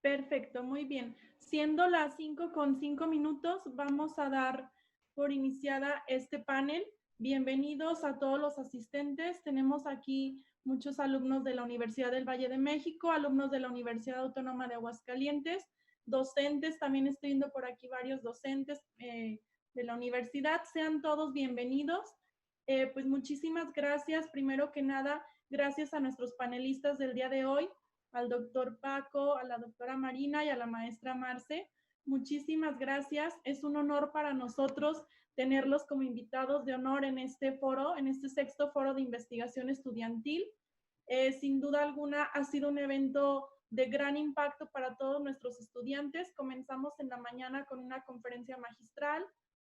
Perfecto, muy bien. Siendo las 5:05, vamos a dar por iniciada este panel. Bienvenidos a todos los asistentes. Tenemos aquí muchos alumnos de la Universidad del Valle de México, alumnos de la Universidad Autónoma de Aguascalientes, docentes, también estoy viendo por aquí varios docentes de la universidad. Sean todos bienvenidos. Pues muchísimas gracias. Primero que nada, gracias a nuestros panelistas del día de hoy, al doctor Paco, a la doctora Marina y a la maestra Marce. Muchísimas gracias. Es un honor para nosotros tenerlos como invitados de honor en este foro, en este 6º foro de investigación estudiantil. Sin duda alguna ha sido un evento de gran impacto para todos nuestros estudiantes. Comenzamos en la mañana con una conferencia magistral.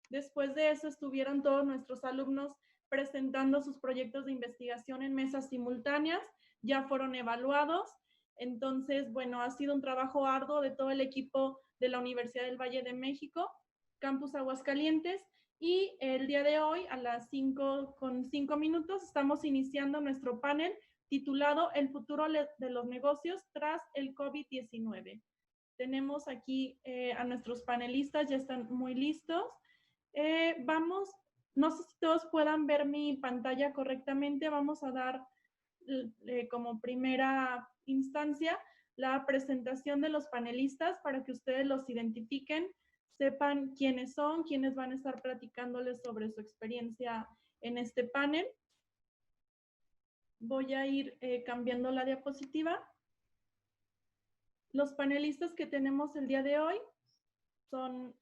Después de eso estuvieron todos nuestros alumnos presentando sus proyectos de investigación en mesas simultáneas. Ya fueron evaluados. Entonces, bueno, ha sido un trabajo arduo de todo el equipo de la Universidad del Valle de México, Campus Aguascalientes, y el día de hoy a las 5:05 estamos iniciando nuestro panel titulado El futuro de los negocios tras el COVID-19. Tenemos aquí a nuestros panelistas, ya están muy listos. No sé si todos puedan ver mi pantalla correctamente, vamos a dar como primera instancia la presentación de los panelistas para que ustedes los identifiquen, sepan quiénes son, quiénes van a estar platicándoles sobre su experiencia en este panel. Voy a ir cambiando la diapositiva. Los panelistas que tenemos el día de hoy son,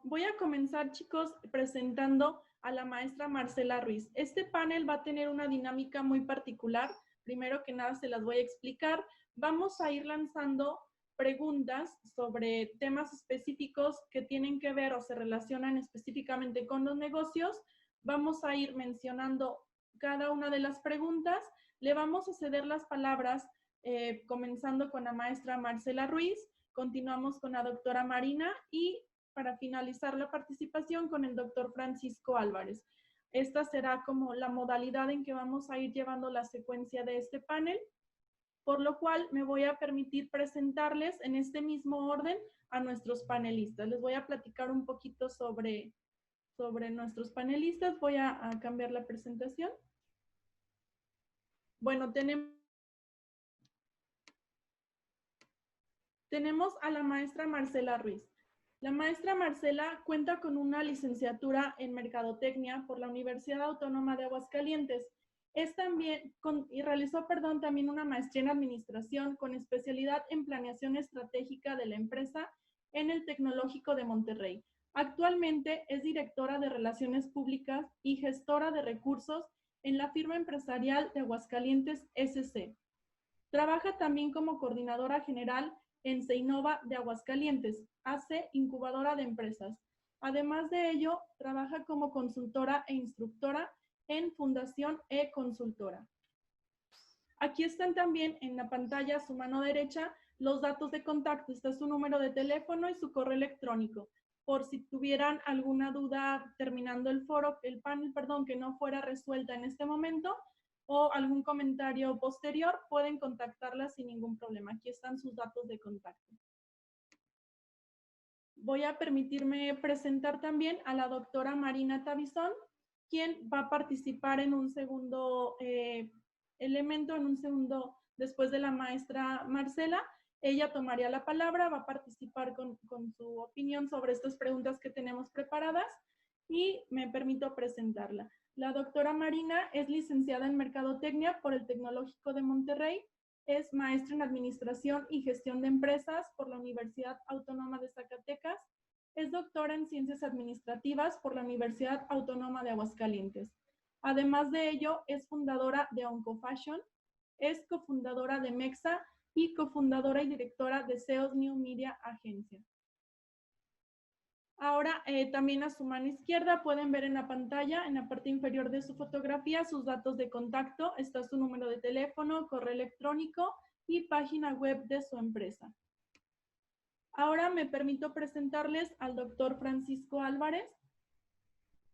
voy a comenzar, chicos, presentando a la maestra Marcela Ruiz. Este panel va a tener una dinámica muy particular. Primero que nada se las voy a explicar. Vamos a ir lanzando preguntas sobre temas específicos que tienen que ver o se relacionan específicamente con los negocios. Vamos a ir mencionando cada una de las preguntas. Le vamos a ceder las palabras comenzando con la maestra Marcela Ruiz, continuamos con la doctora Marina y para finalizar la participación con el doctor Francisco Álvarez. Esta será como la modalidad en que vamos a ir llevando la secuencia de este panel, por lo cual me voy a permitir presentarles en este mismo orden a nuestros panelistas. Les voy a platicar un poquito sobre nuestros panelistas. Voy a cambiar la presentación. Bueno, tenemos a la maestra Marcela Ruiz. La maestra Marcela cuenta con una licenciatura en Mercadotecnia por la Universidad Autónoma de Aguascalientes. Realizó también una maestría en Administración con especialidad en Planeación Estratégica de la empresa en el Tecnológico de Monterrey. Actualmente es directora de Relaciones Públicas y gestora de recursos en la firma empresarial de Aguascalientes SC. Trabaja también como coordinadora general en Seinova de Aguascalientes, AC Incubadora de Empresas. Además de ello, trabaja como consultora e instructora en Fundación E-Consultora. Aquí están también en la pantalla a su mano derecha los datos de contacto. Está su número de teléfono y su correo electrónico. Por si tuvieran alguna duda terminando el panel, que no fuera resuelta en este momento, o algún comentario posterior, pueden contactarla sin ningún problema. Aquí están sus datos de contacto. Voy a permitirme presentar también a la doctora Marina Tabizón, quien va a participar en un segundo después de la maestra Marcela. Ella tomaría la palabra, va a participar con su opinión sobre estas preguntas que tenemos preparadas y me permito presentarla. La doctora Marina es licenciada en Mercadotecnia por el Tecnológico de Monterrey, es maestra en Administración y Gestión de Empresas por la Universidad Autónoma de Zacatecas, es doctora en Ciencias Administrativas por la Universidad Autónoma de Aguascalientes. Además de ello, es fundadora de OncoFashion, es cofundadora de Mexa y cofundadora y directora de SEOs New Media Agencia. Ahora, también a su mano izquierda pueden ver en la pantalla, en la parte inferior de su fotografía, sus datos de contacto. Está su número de teléfono, correo electrónico y página web de su empresa. Ahora me permito presentarles al doctor Francisco Álvarez.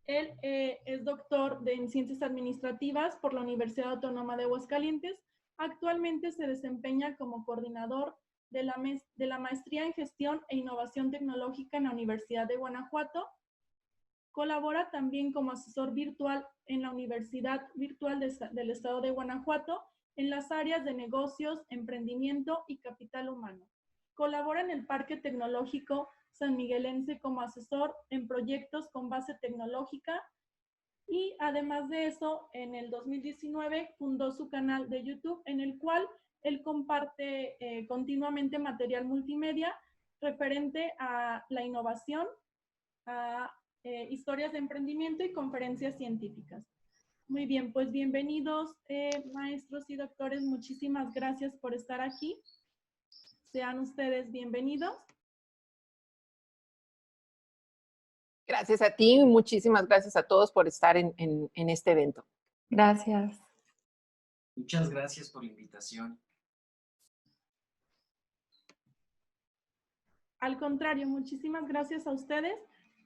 Él es doctor en Ciencias Administrativas por la Universidad Autónoma de Aguascalientes. Actualmente se desempeña como coordinador de la Maestría en Gestión e Innovación Tecnológica en la Universidad de Guanajuato. Colabora también como asesor virtual en la Universidad Virtual del Estado de Guanajuato en las áreas de negocios, emprendimiento y capital humano. Colabora en el Parque Tecnológico San Miguelense como asesor en proyectos con base tecnológica y además de eso, en el 2019 fundó su canal de YouTube en el cual él comparte continuamente material multimedia referente a la innovación, a historias de emprendimiento y conferencias científicas. Muy bien, pues bienvenidos maestros y doctores, muchísimas gracias por estar aquí. Sean ustedes bienvenidos. Gracias a ti y muchísimas gracias a todos por estar en este evento. Gracias. Muchas gracias por la invitación. Al contrario, muchísimas gracias a ustedes.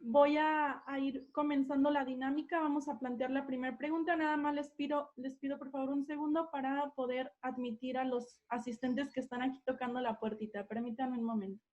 Voy a ir comenzando la dinámica. Vamos a plantear la primera pregunta. Nada más les pido por favor un segundo para poder admitir a los asistentes que están aquí tocando la puertita. Permítanme un momento.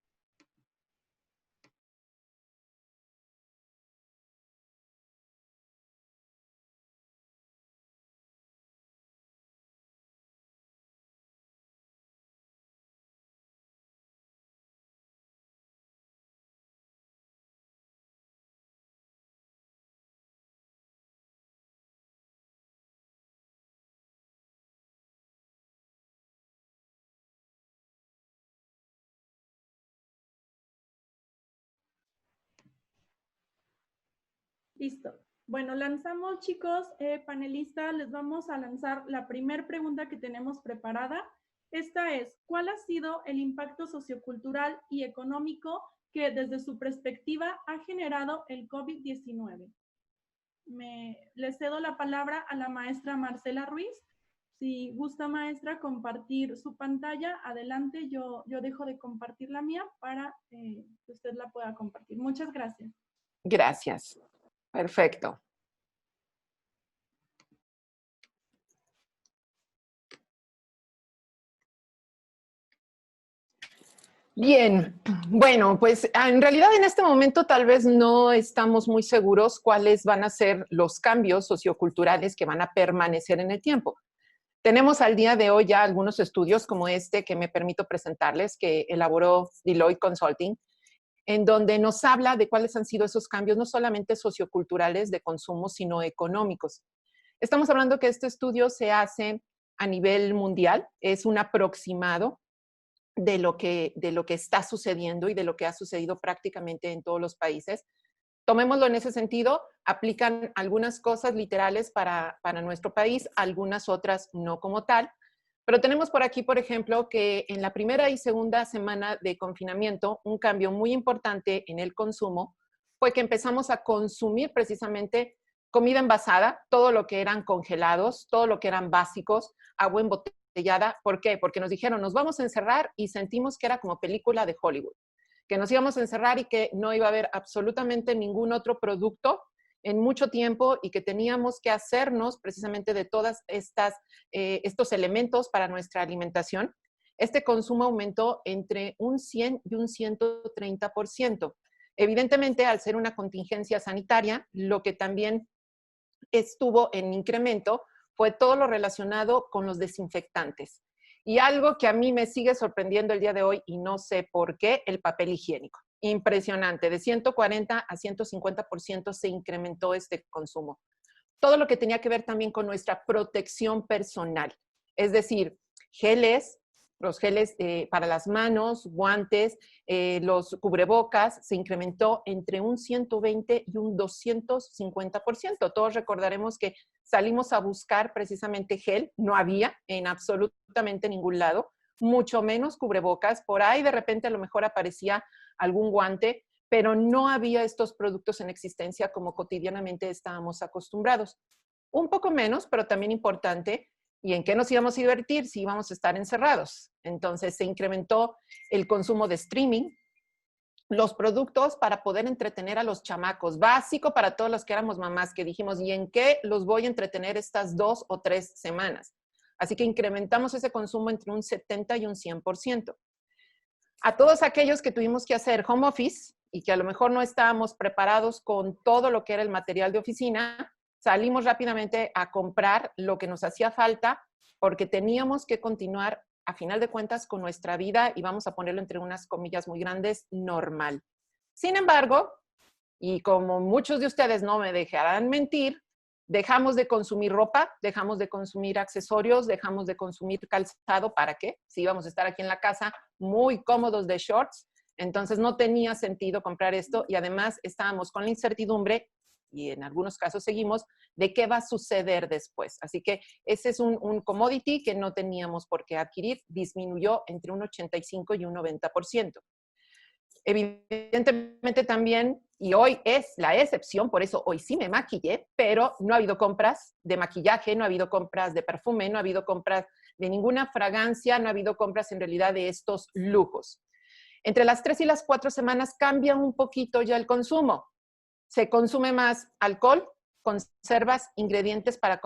Listo. Bueno, lanzamos, chicos, panelistas, les vamos a lanzar la primera pregunta que tenemos preparada. Esta es, ¿cuál ha sido el impacto sociocultural y económico que desde su perspectiva ha generado el COVID-19? Le cedo la palabra a la maestra Marcela Ruiz. Si gusta, maestra, compartir su pantalla, adelante. Yo dejo de compartir la mía para que usted la pueda compartir. Muchas gracias. Gracias. Perfecto. Bien, bueno, pues en realidad en este momento tal vez no estamos muy seguros cuáles van a ser los cambios socioculturales que van a permanecer en el tiempo. Tenemos al día de hoy ya algunos estudios como este que me permito presentarles, que elaboró Deloitte Consulting, en donde nos habla de cuáles han sido esos cambios, no solamente socioculturales de consumo, sino económicos. Estamos hablando que este estudio se hace a nivel mundial, es un aproximado de lo que está sucediendo y de lo que ha sucedido prácticamente en todos los países. Tomémoslo en ese sentido, aplican algunas cosas literales para nuestro país, algunas otras no como tal. Pero tenemos por aquí, por ejemplo, que en la primera y segunda semana de confinamiento, un cambio muy importante en el consumo fue que empezamos a consumir precisamente comida envasada, todo lo que eran congelados, todo lo que eran básicos, agua embotellada. ¿Por qué? Porque nos dijeron, nos vamos a encerrar y sentimos que era como película de Hollywood, que nos íbamos a encerrar y que no iba a haber absolutamente ningún otro producto en mucho tiempo y que teníamos que hacernos precisamente de todas estos elementos para nuestra alimentación. Este consumo aumentó entre un 100 y un 130%. Evidentemente, al ser una contingencia sanitaria, lo que también estuvo en incremento fue todo lo relacionado con los desinfectantes. Y algo que a mí me sigue sorprendiendo el día de hoy, y no sé por qué, el papel higiénico. Impresionante, de 140 a 150% se incrementó este consumo. Todo lo que tenía que ver también con nuestra protección personal, es decir, geles, los geles para las manos, guantes, los cubrebocas, se incrementó entre un 120 y un 250%. Todos recordaremos que salimos a buscar precisamente gel, no había en absolutamente ningún lado, mucho menos cubrebocas. Por ahí de repente a lo mejor aparecía algún guante, pero no había estos productos en existencia como cotidianamente estábamos acostumbrados. Un poco menos, pero también importante. ¿Y en qué nos íbamos a divertir si íbamos a estar encerrados? Entonces se incrementó el consumo de streaming, los productos para poder entretener a los chamacos, básico para todos los que éramos mamás, que dijimos, ¿y en qué los voy a entretener estas 2 o 3 semanas? Así que incrementamos ese consumo entre un 70 y un 100%. A todos aquellos que tuvimos que hacer home office y que a lo mejor no estábamos preparados con todo lo que era el material de oficina, salimos rápidamente a comprar lo que nos hacía falta porque teníamos que continuar, a final de cuentas, con nuestra vida, y vamos a ponerlo entre unas comillas muy grandes, normal. Sin embargo, y como muchos de ustedes no me dejarán mentir, dejamos de consumir ropa, dejamos de consumir accesorios, dejamos de consumir calzado. ¿Para qué? Si íbamos a estar aquí en la casa muy cómodos de shorts, entonces no tenía sentido comprar esto, y además estábamos con la incertidumbre, y en algunos casos seguimos, de qué va a suceder después. Así que ese es un commodity que no teníamos por qué adquirir, disminuyó entre un 85 y un 90%. Evidentemente también, y hoy es la excepción, por eso hoy sí me maquillé, pero no ha habido compras de maquillaje, no ha habido compras de perfume, no ha habido compras de ninguna fragancia, no ha habido compras en realidad de estos lujos. Entre las 3 y las 4 semanas cambia un poquito ya el consumo. Se consume más alcohol, conservas, ingredientes para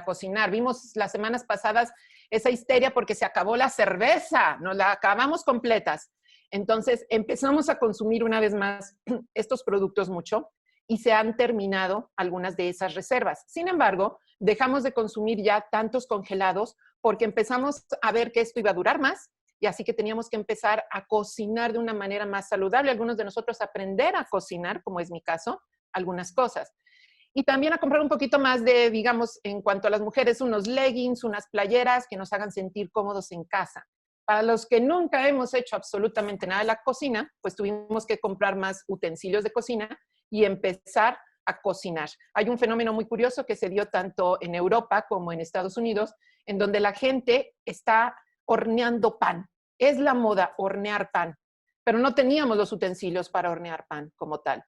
cocinar. Vimos las semanas pasadas esa histeria porque se acabó la cerveza, nos la acabamos completas. Entonces empezamos a consumir una vez más estos productos mucho y se han terminado algunas de esas reservas. Sin embargo, dejamos de consumir ya tantos congelados porque empezamos a ver que esto iba a durar más, y así que teníamos que empezar a cocinar de una manera más saludable. Algunos de nosotros aprender a cocinar, como es mi caso, algunas cosas. Y también a comprar un poquito más de, digamos, en cuanto a las mujeres, unos leggings, unas playeras que nos hagan sentir cómodos en casa. Para los que nunca hemos hecho absolutamente nada de la cocina, pues tuvimos que comprar más utensilios de cocina y empezar a cocinar. Hay un fenómeno muy curioso que se dio tanto en Europa como en Estados Unidos, en donde la gente está horneando pan. Es la moda hornear pan, pero no teníamos los utensilios para hornear pan como tal.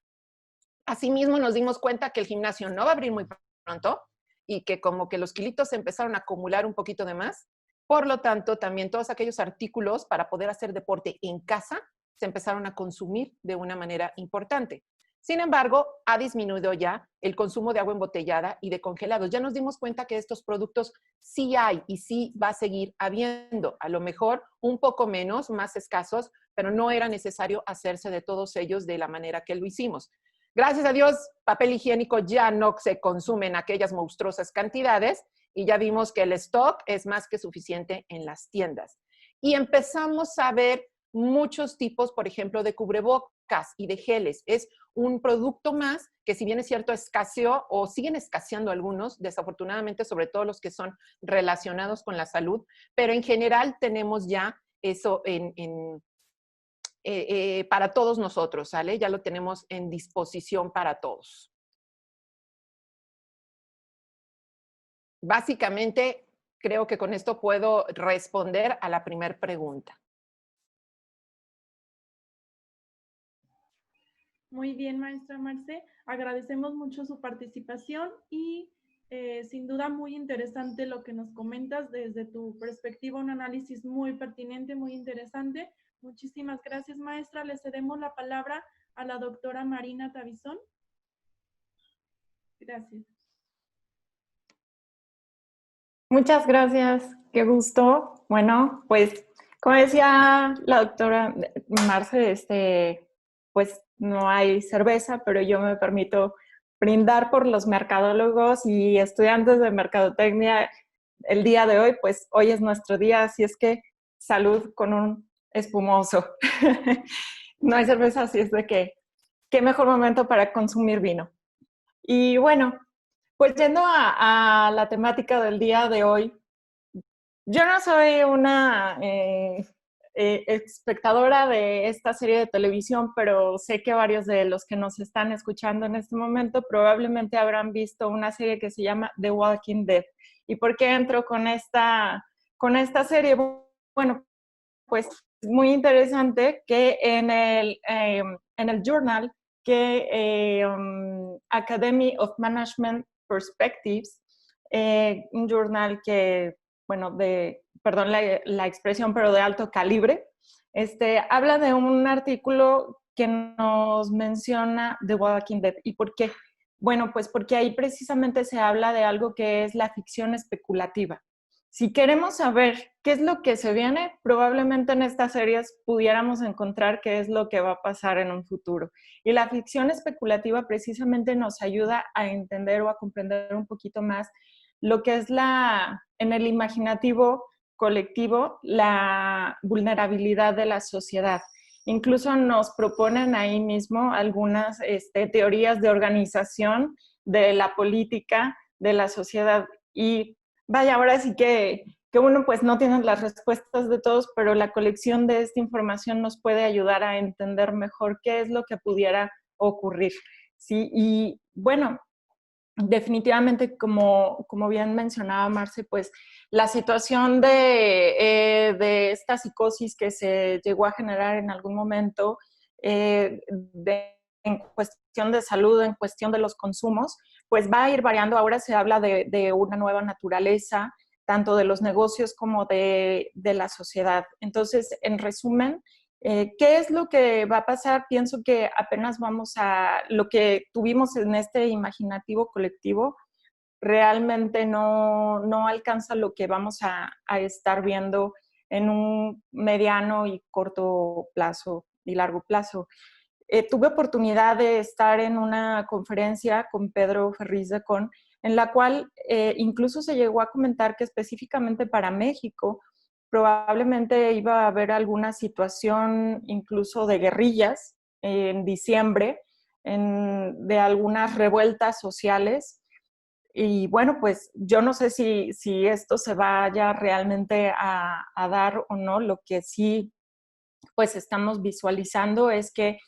Asimismo, nos dimos cuenta que el gimnasio no va a abrir muy pronto y que como que los kilitos se empezaron a acumular un poquito de más. Por lo tanto, también todos aquellos artículos para poder hacer deporte en casa se empezaron a consumir de una manera importante. Sin embargo, ha disminuido ya el consumo de agua embotellada y de congelados. Ya nos dimos cuenta que estos productos sí hay y sí va a seguir habiendo. A lo mejor un poco menos, más escasos, pero no era necesario hacerse de todos ellos de la manera que lo hicimos. Gracias a Dios, papel higiénico ya no se consume en aquellas monstruosas cantidades y ya vimos que el stock es más que suficiente en las tiendas. Y empezamos a ver muchos tipos, por ejemplo, de cubrebocas y de geles. Es un producto más que, si bien es cierto, escaseó o siguen escaseando algunos, desafortunadamente, sobre todo los que son relacionados con la salud, pero en general tenemos ya eso para todos nosotros, ¿sale? Ya lo tenemos en disposición para todos. Básicamente, creo que con esto puedo responder a la primera pregunta. Muy bien, maestra Marce. Agradecemos mucho su participación y sin duda muy interesante lo que nos comentas desde tu perspectiva, un análisis muy pertinente, muy interesante. Muchísimas gracias, maestra. Le cedemos la palabra a la doctora Marina Tabizón. Gracias. Muchas gracias, qué gusto. Bueno, pues como decía la doctora Marce, pues no hay cerveza, pero yo me permito brindar por los mercadólogos y estudiantes de mercadotecnia el día de hoy, pues hoy es nuestro día, así es que salud con un espumoso. No hay cerveza, así es de que qué mejor momento para consumir vino. Y bueno, pues yendo a la temática del día de hoy, yo no soy una espectadora de esta serie de televisión, pero sé que varios de los que nos están escuchando en este momento probablemente habrán visto una serie que se llama The Walking Dead. ¿Y por qué entro con esta serie? Bueno, pues es muy interesante que en el journal que Academy of Management Perspectives, un journal que, bueno, perdón la expresión, pero de alto calibre, habla de un artículo que nos menciona The Walking Dead. ¿Y por qué? Bueno, pues porque ahí precisamente se habla de algo que es la ficción especulativa. Si queremos saber qué es lo que se viene, probablemente en estas series pudiéramos encontrar qué es lo que va a pasar en un futuro. Y la ficción especulativa precisamente nos ayuda a entender o a comprender un poquito más lo que es en el imaginativo colectivo, la vulnerabilidad de la sociedad. Incluso nos proponen ahí mismo algunas teorías de organización de la política, de la sociedad. Y vaya, ahora sí que uno pues no tiene las respuestas de todos, pero la colección de esta información nos puede ayudar a entender mejor qué es lo que pudiera ocurrir. ¿Sí? Y bueno, definitivamente, como bien mencionaba Marce, pues la situación de esta psicosis que se llegó a generar en algún momento en cuestión de salud, en cuestión de los consumos, pues va a ir variando. Ahora se habla de una nueva naturaleza, tanto de los negocios como de la sociedad. Entonces, en resumen, ¿qué es lo que va a pasar? Pienso que apenas vamos a, lo que tuvimos en este imaginativo colectivo, realmente no alcanza lo que vamos a estar viendo en un mediano y corto plazo y largo plazo. Tuve oportunidad de estar en una conferencia con Pedro Ferriz de Con, en la cual incluso se llegó a comentar que específicamente para México probablemente iba a haber alguna situación incluso de guerrillas en diciembre, de algunas revueltas sociales. Y bueno, pues yo no sé si esto se vaya realmente a dar o no. Lo que sí pues estamos visualizando es que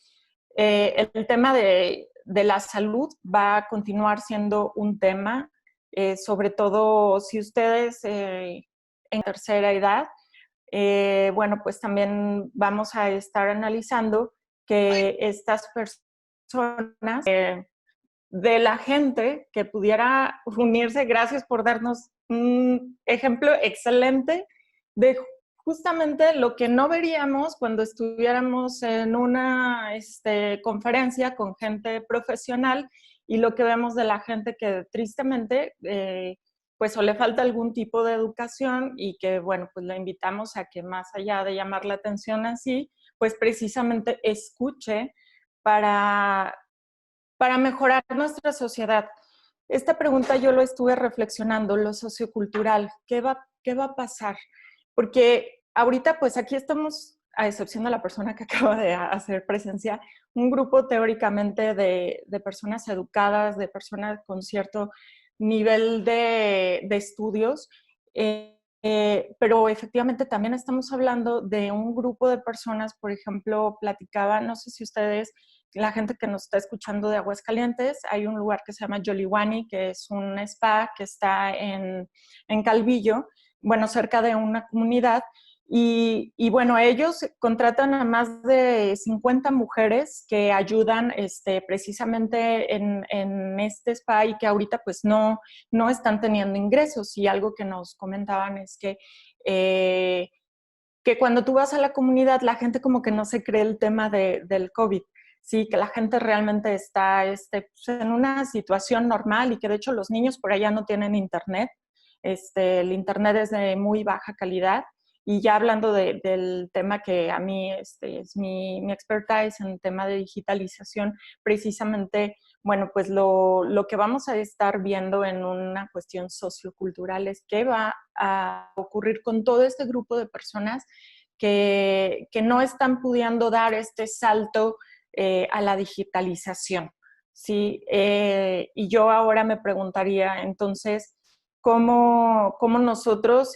el tema de la salud va a continuar siendo un tema, sobre todo si ustedes en tercera edad, bueno, pues también vamos a estar analizando que estas personas, de la gente que pudiera unirse, gracias por darnos un ejemplo excelente de justamente lo que no veríamos cuando estuviéramos en una conferencia con gente profesional, y lo que vemos de la gente que tristemente pues o le falta algún tipo de educación, y que bueno, pues le invitamos a que más allá de llamar la atención así, pues precisamente escuche para mejorar nuestra sociedad. Esta pregunta yo lo estuve reflexionando, lo sociocultural, ¿qué va a pasar? Porque ahorita pues aquí estamos, a excepción de la persona que acaba de hacer presencia, un grupo teóricamente de personas educadas, de personas con cierto nivel de estudios, pero efectivamente también estamos hablando de un grupo de personas. Por ejemplo, platicaba, no sé si ustedes, la gente que nos está escuchando de Aguascalientes, hay un lugar que se llama Yoliwani, que es un spa que está en Calvillo, bueno, cerca de una comunidad. Y bueno, ellos contratan a más de 50 mujeres que ayudan precisamente en este spa, y que ahorita pues no están teniendo ingresos. Y algo que nos comentaban es que cuando tú vas a la comunidad, la gente como que no se cree el tema del COVID. Sí, que la gente realmente está pues en una situación normal, y que de hecho los niños por allá no tienen internet. El internet es de muy baja calidad. Y ya hablando del tema que a mí es mi expertise en el tema de digitalización, precisamente, bueno, pues lo que vamos a estar viendo en una cuestión sociocultural es qué va a ocurrir con todo este grupo de personas que no están pudiendo dar este salto a la digitalización. ¿Sí? Y yo ahora me preguntaría, entonces, ¿cómo nosotros,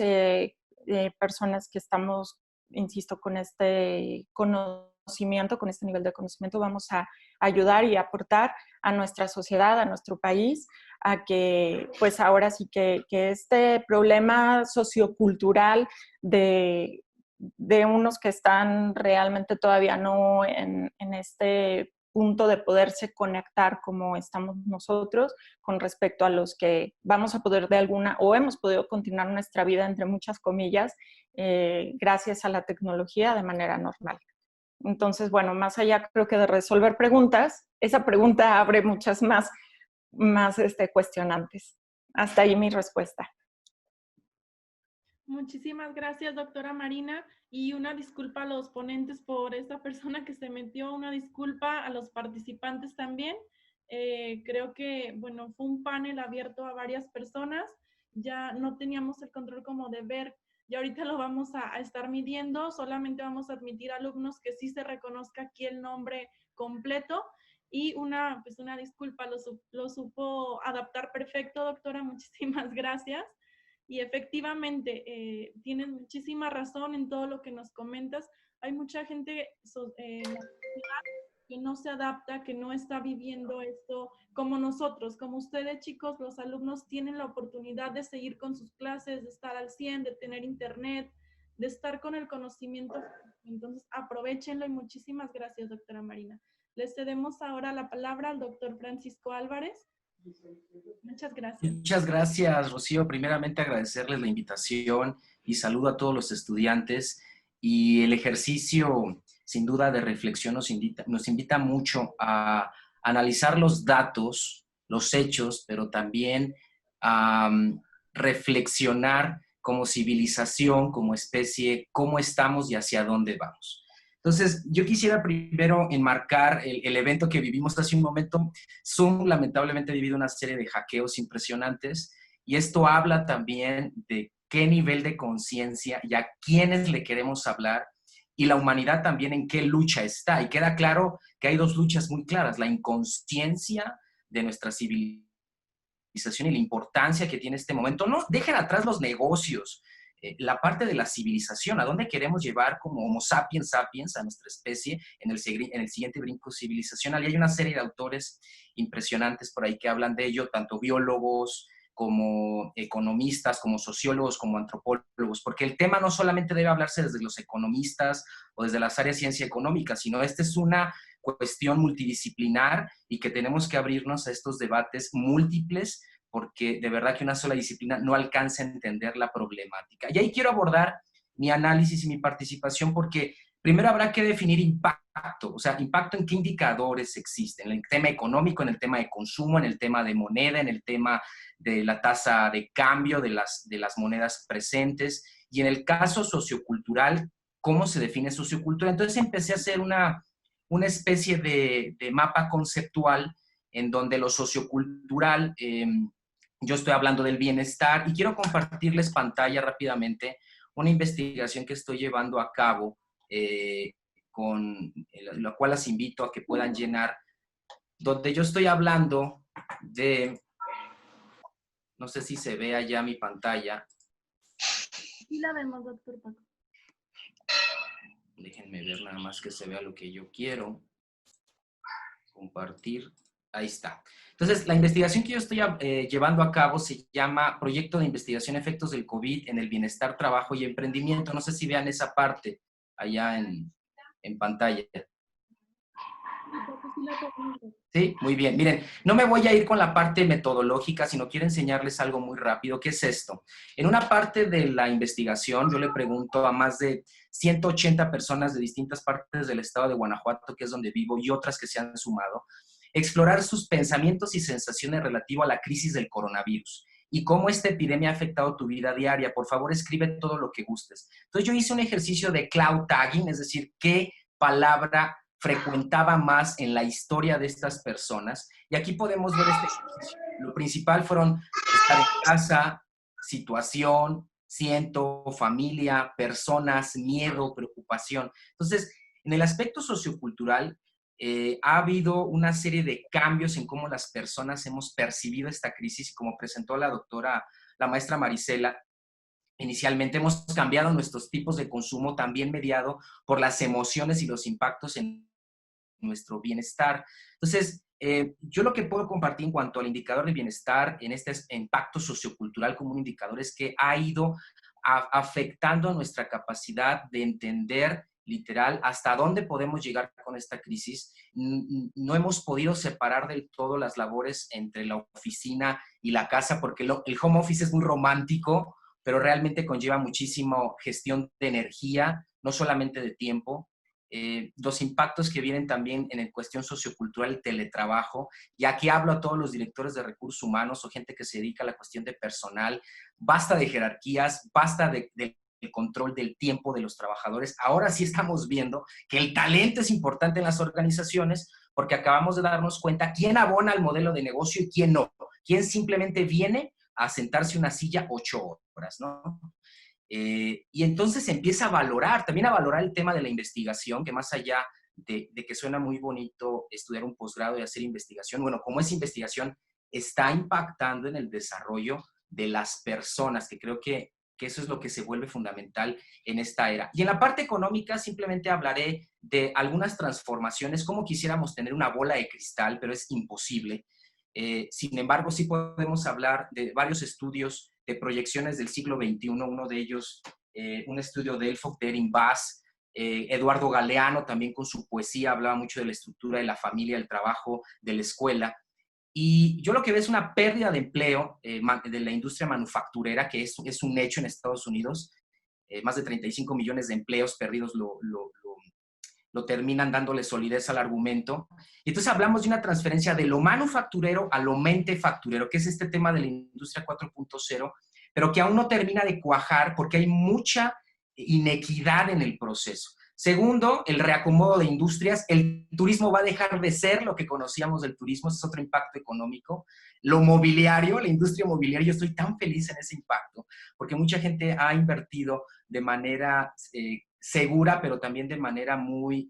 personas que estamos, insisto, con este conocimiento, con este nivel de conocimiento, vamos a ayudar y aportar a nuestra sociedad, a nuestro país, a que pues ahora sí que este problema sociocultural de unos que están realmente todavía no en este punto de poderse conectar como estamos nosotros, con respecto a los que vamos a poder de alguna, o hemos podido continuar nuestra vida, entre muchas comillas, gracias a la tecnología de manera normal. Entonces, bueno, más allá creo que de resolver preguntas, esa pregunta abre muchas más cuestionantes. Hasta ahí mi respuesta. Muchísimas gracias, doctora Marina, y una disculpa a los ponentes por esta persona que se metió, una disculpa a los participantes también. Creo que, bueno, fue un panel abierto a varias personas, ya no teníamos el control como de ver, y ahorita lo vamos a estar midiendo, solamente vamos a admitir alumnos que sí se reconozca aquí el nombre completo, y pues una disculpa, lo supo adaptar perfecto, doctora, muchísimas gracias. Y efectivamente, tienes muchísima razón en todo lo que nos comentas. Hay mucha gente que no se adapta, que no está viviendo esto como nosotros, como ustedes, chicos, los alumnos tienen la oportunidad de seguir con sus clases, de estar al 100, de tener internet, de estar con el conocimiento. Entonces, aprovechenlo y muchísimas gracias, doctora Marina. Le cedemos ahora la palabra al doctor Francisco Álvarez. Muchas gracias. Muchas gracias, Rocío. Primeramente agradecerles la invitación y saludo a todos los estudiantes. Y el ejercicio, sin duda, de reflexión nos invita mucho a analizar los datos, los hechos, pero también a reflexionar como civilización, como especie, cómo estamos y hacia dónde vamos. Entonces, yo quisiera primero enmarcar el evento que vivimos hace un momento. Zoom lamentablemente ha vivido una serie de hackeos impresionantes y esto habla también de qué nivel de conciencia y a quiénes le queremos hablar y la humanidad también en qué lucha está. Y queda claro que hay dos luchas muy claras, la inconsciencia de nuestra civilización y la importancia que tiene este momento. No dejen atrás los negocios, la parte de la civilización, a dónde queremos llevar como Homo sapiens sapiens a nuestra especie en el siguiente brinco civilizacional. Y hay una serie de autores impresionantes por ahí que hablan de ello, tanto biólogos como economistas, como sociólogos, como antropólogos, porque el tema no solamente debe hablarse desde los economistas o desde las áreas de ciencia económica, sino esta es una cuestión multidisciplinar y que tenemos que abrirnos a estos debates múltiples porque de verdad que una sola disciplina no alcanza a entender la problemática. Y ahí quiero abordar mi análisis y mi participación porque primero habrá que definir impacto, o sea, impacto en qué indicadores existen, en el tema económico, en el tema de consumo, en el tema de moneda, en el tema de la tasa de cambio de las monedas presentes y en el caso sociocultural, ¿cómo se define sociocultura? Entonces empecé a hacer una especie de mapa conceptual en donde lo sociocultural, yo estoy hablando del bienestar y quiero compartirles pantalla rápidamente una investigación que estoy llevando a cabo, con la cual las invito a que puedan llenar, donde yo estoy hablando de, no sé si se ve allá mi pantalla. Sí la vemos, doctor Paco. Déjenme ver nada más que se vea lo que yo quiero. Compartir. Ahí está. Entonces, la investigación que yo estoy llevando a cabo se llama Proyecto de Investigación Efectos del COVID en el Bienestar, Trabajo y Emprendimiento. No sé si vean esa parte allá en pantalla. Sí, muy bien. Miren, no me voy a ir con la parte metodológica, sino quiero enseñarles algo muy rápido. ¿Qué es esto? En una parte de la investigación, yo le pregunto a más de 180 personas de distintas partes del estado de Guanajuato, que es donde vivo, y otras que se han sumado, explorar sus pensamientos y sensaciones relativo a la crisis del coronavirus y cómo esta epidemia ha afectado tu vida diaria. Por favor, escribe todo lo que gustes. Entonces, yo hice un ejercicio de cloud tagging, es decir, qué palabra frecuentaba más en la historia de estas personas. Y aquí podemos ver este ejercicio. Lo principal fueron estar en casa, situación, siento, familia, personas, miedo, preocupación. Entonces, en el aspecto sociocultural, ha habido una serie de cambios en cómo las personas hemos percibido esta crisis y como presentó la doctora, la maestra Marisela, inicialmente hemos cambiado nuestros tipos de consumo también mediado por las emociones y los impactos en nuestro bienestar. Entonces, yo lo que puedo compartir en cuanto al indicador de bienestar en este impacto sociocultural como un indicador es que ha ido afectando nuestra capacidad de entender literal hasta dónde podemos llegar con esta crisis. No hemos podido separar del todo las labores entre la oficina y la casa porque el home office es muy romántico, pero realmente conlleva muchísimo gestión de energía, no solamente de tiempo. los impactos que vienen también en cuestión sociocultural, teletrabajo, y aquí hablo a todos los directores de recursos humanos o gente que se dedica a la cuestión de personal, basta de jerarquías, basta del control del tiempo de los trabajadores. Ahora sí estamos viendo que el talento es importante en las organizaciones porque acabamos de darnos cuenta quién abona el modelo de negocio y quién no, quién simplemente viene a sentarse una silla 8 horas, ¿no? Y entonces se empieza a valorar, también a valorar el tema de la investigación, que más allá de que suena muy bonito estudiar un posgrado y hacer investigación, bueno, como esa investigación está impactando en el desarrollo de las personas, que creo que eso es lo que se vuelve fundamental en esta era. Y en la parte económica simplemente hablaré de algunas transformaciones, como quisiéramos tener una bola de cristal, pero es imposible. Sin embargo, sí podemos hablar de varios estudios de proyecciones del siglo XXI, uno de ellos, un estudio de Elfok, de Erin Bass, Eduardo Galeano también con su poesía hablaba mucho de la estructura de la familia, del trabajo, de la escuela. Y yo lo que veo es una pérdida de empleo de la industria manufacturera, que es un hecho en Estados Unidos. Más de 35 millones de empleos perdidos lo terminan dándole solidez al argumento. Y entonces hablamos de una transferencia de lo manufacturero a lo mentefacturero, que es este tema de la industria 4.0, pero que aún no termina de cuajar porque hay mucha inequidad en el proceso. Segundo, el reacomodo de industrias. El turismo va a dejar de ser lo que conocíamos del turismo, ese es otro impacto económico. Lo mobiliario, la industria mobiliaria, yo estoy tan feliz en ese impacto, porque mucha gente ha invertido de manera segura, pero también de manera muy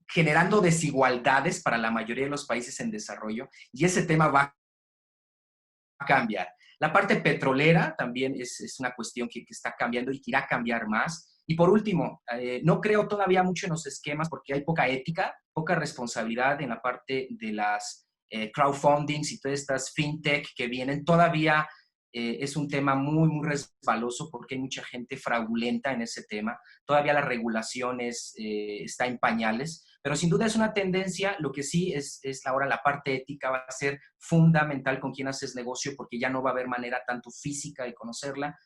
generando desigualdades para la mayoría de los países en desarrollo, y ese tema va a cambiar. La parte petrolera también es una cuestión que está cambiando y que irá a cambiar más. Y por último, no creo todavía mucho en los esquemas porque hay poca ética, poca responsabilidad en la parte de las crowdfundings y todas estas fintech que vienen. Todavía es un tema muy, muy resbaloso porque hay mucha gente fraudulenta en ese tema. Todavía la regulación está en pañales, pero sin duda es una tendencia. Lo que sí es ahora la parte ética va a ser fundamental con quién haces negocio porque ya no va a haber manera tanto física de conocerla.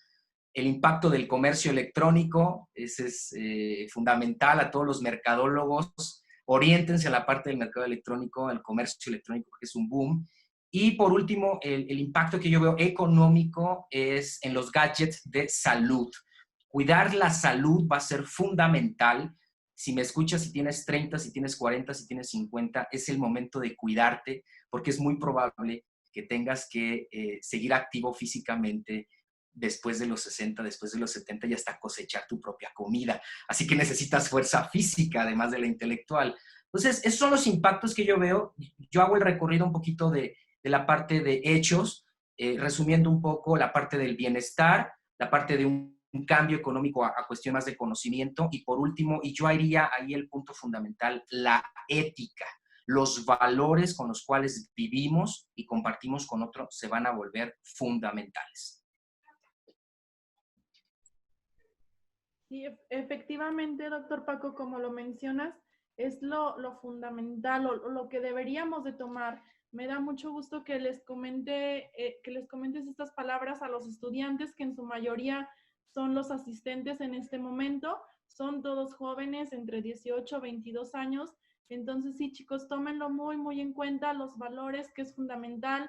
El impacto del comercio electrónico, ese es fundamental. A todos los mercadólogos, oriéntense a la parte del mercado electrónico, al comercio electrónico, que es un boom. Y por último, el impacto que yo veo económico es en los gadgets de salud. Cuidar la salud va a ser fundamental. Si me escuchas, si tienes 30, si tienes 40, si tienes 50, es el momento de cuidarte, porque es muy probable que tengas que seguir activo físicamente después de los 60, después de los 70 y hasta cosechar tu propia comida. Así que necesitas fuerza física, además de la intelectual. Entonces, esos son los impactos que yo veo. Yo hago el recorrido un poquito de la parte de hechos, resumiendo un poco la parte del bienestar, la parte de un cambio económico a cuestión más de conocimiento, y por último, y yo haría ahí el punto fundamental, la ética. Los valores con los cuales vivimos y compartimos con otros se van a volver fundamentales. Sí, efectivamente, doctor Paco, como lo mencionas, es lo fundamental o lo que deberíamos de tomar. Me da mucho gusto que les comentes estas palabras a los estudiantes, que en su mayoría son los asistentes en este momento. Son todos jóvenes entre 18 y 22 años. Entonces, sí, chicos, tómenlo muy, muy en cuenta, los valores, que es fundamental,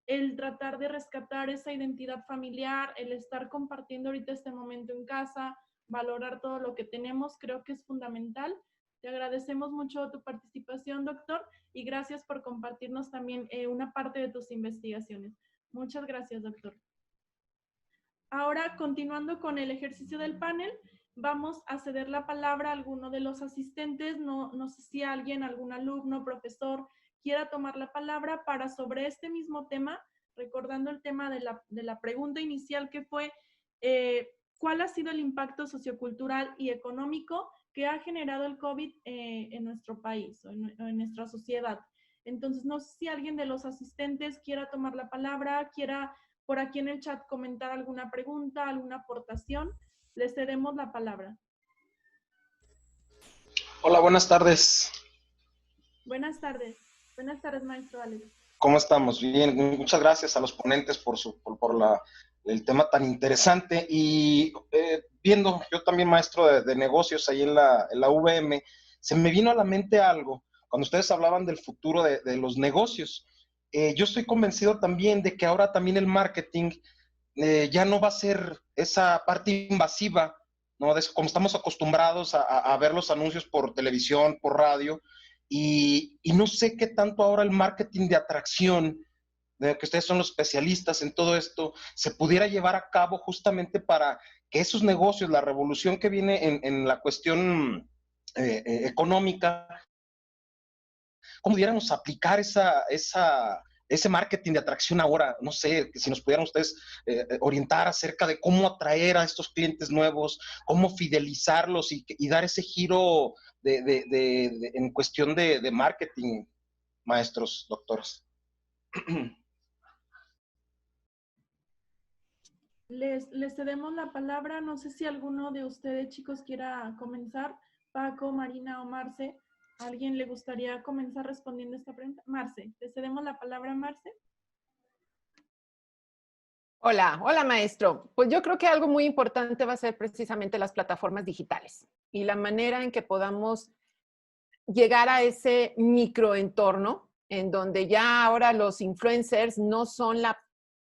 el tratar de rescatar esa identidad familiar, el estar compartiendo ahorita este momento en casa, valorar todo lo que tenemos, creo que es fundamental. Te agradecemos mucho tu participación, doctor, y gracias por compartirnos también una parte de tus investigaciones. Muchas gracias, doctor. Ahora, continuando con el ejercicio del panel, vamos a ceder la palabra a alguno de los asistentes. No sé si alguien, algún alumno, profesor, quiera tomar la palabra para sobre este mismo tema, recordando el tema de la pregunta inicial, que fue ¿cuál ha sido el impacto sociocultural y económico que ha generado el COVID en nuestro país o en nuestra sociedad? Entonces, no sé si alguien de los asistentes quiera tomar la palabra, quiera por aquí en el chat comentar alguna pregunta, alguna aportación. Les cedemos la palabra. Hola, buenas tardes. Buenas tardes. Buenas tardes, maestro Alex. ¿Cómo estamos? Bien, muchas gracias a los ponentes por el tema tan interesante. Y viendo, yo también maestro de negocios ahí en la UVM, se me vino a la mente algo, cuando ustedes hablaban del futuro de los negocios. Yo estoy convencido también de que ahora también el marketing ya no va a ser esa parte invasiva, ¿no? Como estamos acostumbrados a ver los anuncios por televisión, por radio, y no sé qué tanto ahora el marketing de atracción, que ustedes son los especialistas en todo esto, se pudiera llevar a cabo justamente para que esos negocios, la revolución que viene en la cuestión económica, cómo pudiéramos aplicar ese marketing de atracción ahora. No sé, si nos pudieran ustedes orientar acerca de cómo atraer a estos clientes nuevos, cómo fidelizarlos y dar ese giro en cuestión de marketing, maestros, doctores. Les cedemos la palabra. No sé si alguno de ustedes, chicos, quiera comenzar. Paco, Marina o Marce. ¿A alguien le gustaría comenzar respondiendo esta pregunta? Marce, le cedemos la palabra a Marce. Hola, hola maestro. Pues yo creo que algo muy importante va a ser precisamente las plataformas digitales y la manera en que podamos llegar a ese microentorno en donde ya ahora los influencers no son la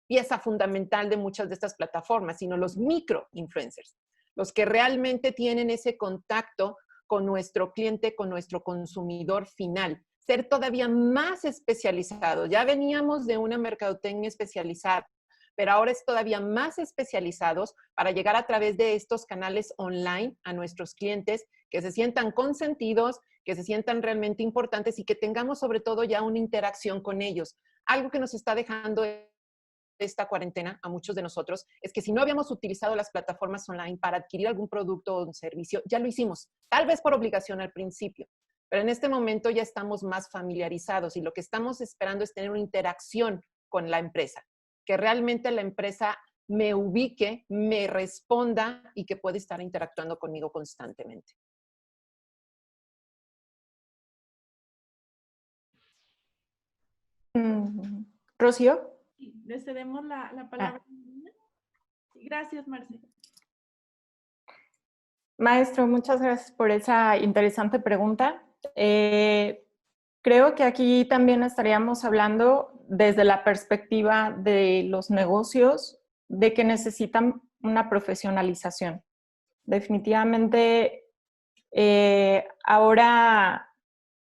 pieza fundamental de muchas de estas plataformas, sino los microinfluencers, los que realmente tienen ese contacto con nuestro cliente, con nuestro consumidor final. Ser todavía más especializados. Ya veníamos de una mercadotecnia especializada, pero ahora es todavía más especializados para llegar a través de estos canales online a nuestros clientes, que se sientan consentidos, que se sientan realmente importantes y que tengamos sobre todo ya una interacción con ellos. Algo que nos está dejando esta cuarentena a muchos de nosotros es que si no habíamos utilizado las plataformas online para adquirir algún producto o un servicio, ya lo hicimos, tal vez por obligación al principio, pero en este momento ya estamos más familiarizados y lo que estamos esperando es tener una interacción con la empresa, que realmente la empresa me ubique, me responda y que pueda estar interactuando conmigo constantemente. ¿Rocío? Sí, le cedemos la palabra. Gracias, Marce. Maestro, muchas gracias por esa interesante pregunta. Creo que aquí también estaríamos hablando desde la perspectiva de los negocios, de que necesitan una profesionalización. Definitivamente, ahora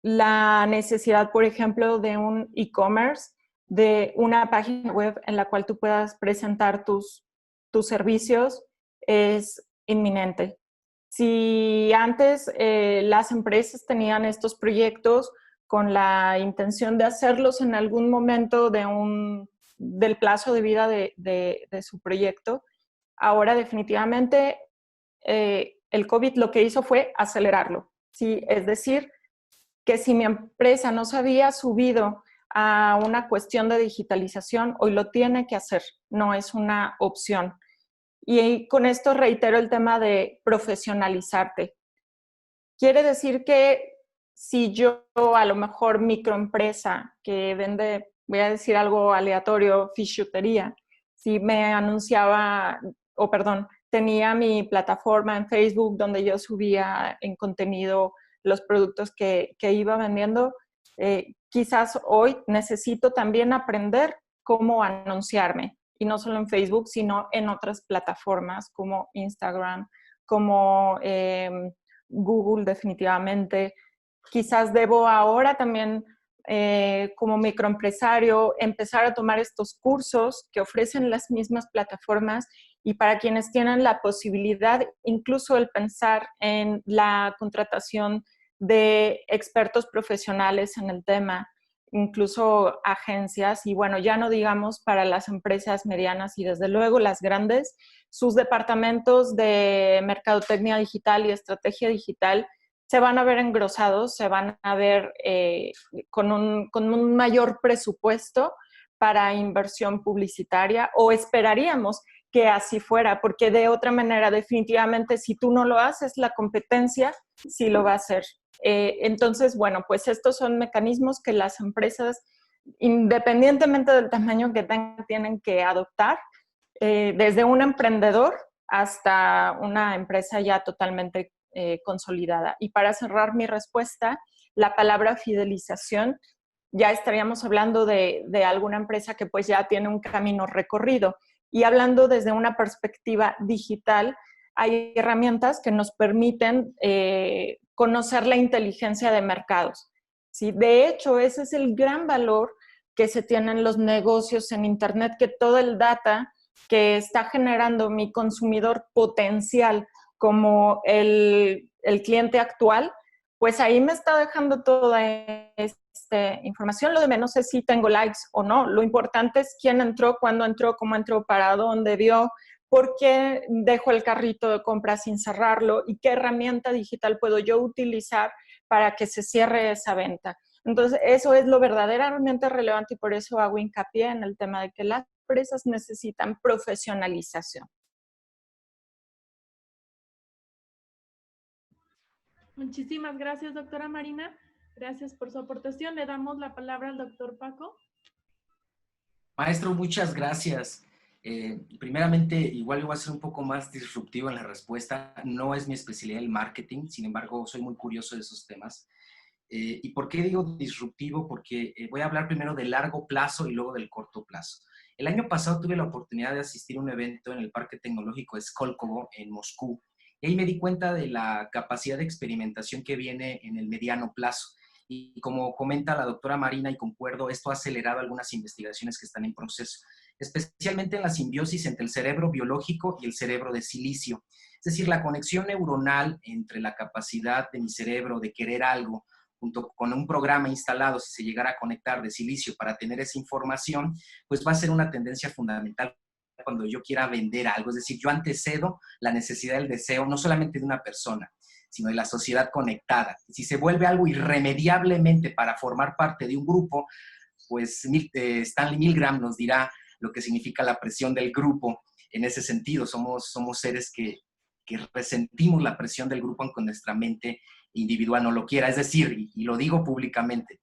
la necesidad, por ejemplo, de un e-commerce, de una página web en la cual tú puedas presentar tus servicios, es inminente. Si antes las empresas tenían estos proyectos con la intención de hacerlos en algún momento del plazo de vida de su proyecto, ahora definitivamente el COVID lo que hizo fue acelerarlo. ¿Sí? Es decir, que si mi empresa no se había subido a una cuestión de digitalización, hoy lo tiene que hacer, no es una opción. Y con esto reitero el tema de profesionalizarte. Quiere decir que si yo, a lo mejor microempresa que vende, voy a decir algo aleatorio, fichutería, si me anunciaba, tenía mi plataforma en Facebook donde yo subía en contenido los productos que iba vendiendo, quizás hoy necesito también aprender cómo anunciarme. Y no solo en Facebook, sino en otras plataformas como Instagram, como Google definitivamente. Quizás debo ahora también, como microempresario, empezar a tomar estos cursos que ofrecen las mismas plataformas y para quienes tienen la posibilidad, incluso el pensar en la contratación de expertos profesionales en el tema, incluso agencias, y bueno, ya no digamos para las empresas medianas y desde luego las grandes, sus departamentos de mercadotecnia digital y estrategia digital se van a ver engrosados, se van a ver con un mayor presupuesto para inversión publicitaria, o esperaríamos que así fuera, porque de otra manera definitivamente si tú no lo haces, la competencia sí lo va a hacer. Entonces, bueno, pues estos son mecanismos que las empresas, independientemente del tamaño que tengan, tienen que adoptar desde un emprendedor hasta una empresa ya totalmente consolidada. Y para cerrar mi respuesta, la palabra fidelización, ya estaríamos hablando de alguna empresa que pues ya tiene un camino recorrido. Y hablando desde una perspectiva digital, hay herramientas que nos permiten conocer la inteligencia de mercados. ¿Sí? De hecho, ese es el gran valor que se tienen los negocios en Internet, que todo el data que está generando mi consumidor potencial como el cliente actual, pues ahí me está dejando toda esta información. Lo de menos es si tengo likes o no. Lo importante es quién entró, cuándo entró, cómo entró, para dónde vio, por qué dejo el carrito de compra sin cerrarlo y qué herramienta digital puedo yo utilizar para que se cierre esa venta. Entonces, eso es lo verdaderamente relevante y por eso hago hincapié en el tema de que las empresas necesitan profesionalización. Muchísimas gracias, doctora Marina. Gracias por su aportación. Le damos la palabra al doctor Paco. Maestro, muchas gracias. Primeramente, igual yo voy a ser un poco más disruptivo en la respuesta. No es mi especialidad el marketing, sin embargo, soy muy curioso de esos temas. ¿Y por qué digo disruptivo? Porque voy a hablar primero del largo plazo y luego del corto plazo. El año pasado tuve la oportunidad de asistir a un evento en el Parque Tecnológico Skolkovo en Moscú. Y ahí me di cuenta de la capacidad de experimentación que viene en el mediano plazo. Y como comenta la doctora Marina, y concuerdo, esto ha acelerado algunas investigaciones que están en proceso, especialmente en la simbiosis entre el cerebro biológico y el cerebro de silicio. Es decir, la conexión neuronal entre la capacidad de mi cerebro de querer algo junto con un programa instalado, si se llegara a conectar de silicio para tener esa información, pues va a ser una tendencia fundamental cuando yo quiera vender algo. Es decir, yo antecedo la necesidad del deseo no solamente de una persona, sino de la sociedad conectada. Si se vuelve algo irremediablemente para formar parte de un grupo, pues Stanley Milgram nos dirá lo que significa la presión del grupo. En ese sentido, somos seres que resentimos la presión del grupo aunque nuestra mente individual no lo quiera. Es decir, y lo digo públicamente,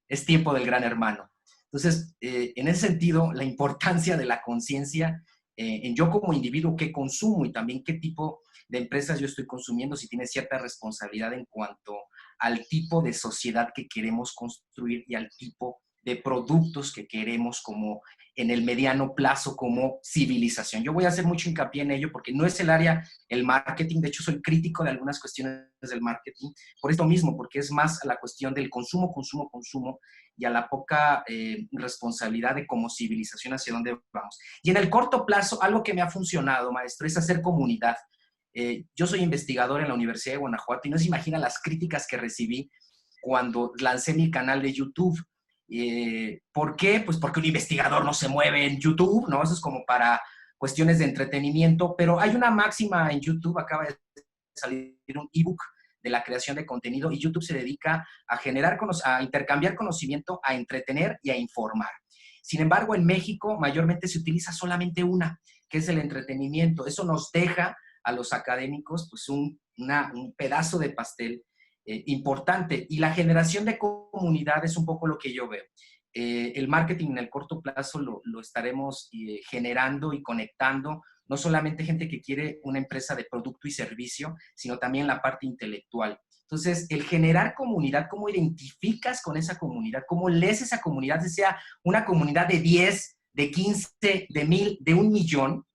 es tiempo del gran hermano. Entonces, en ese sentido, la importancia de la conciencia en yo como individuo, qué consumo y también qué tipo de empresas yo estoy consumiendo, si tiene cierta responsabilidad en cuanto al tipo de sociedad que queremos construir y al tipo de productos que queremos como en el mediano plazo como civilización. Yo voy a hacer mucho hincapié en ello porque no es el área, el marketing, de hecho soy crítico de algunas cuestiones del marketing, por esto mismo, porque es más a la cuestión del consumo, consumo, consumo y a la poca responsabilidad de como civilización hacia dónde vamos. Y en el corto plazo, algo que me ha funcionado, maestro, es hacer comunidad. Yo soy investigador en la Universidad de Guanajuato y no se imagina las críticas que recibí cuando lancé mi canal de YouTube. ¿Por qué? Pues porque un investigador no se mueve en YouTube, ¿no? Eso es como para cuestiones de entretenimiento, pero hay una máxima en YouTube, acaba de salir un ebook de la creación de contenido y YouTube se dedica a intercambiar conocimiento, a entretener y a informar. Sin embargo, en México mayormente se utiliza solamente una, que es el entretenimiento. Eso nos deja a los académicos pues un pedazo de pastel importante. Y la generación de comunidad es un poco lo que yo veo. El marketing en el corto plazo lo estaremos generando y conectando, no solamente gente que quiere una empresa de producto y servicio, sino también la parte intelectual. Entonces, el generar comunidad, ¿cómo identificas con esa comunidad? ¿Cómo lees esa comunidad? Si sea una comunidad de 10, de 15, de 1000, de 1 millón,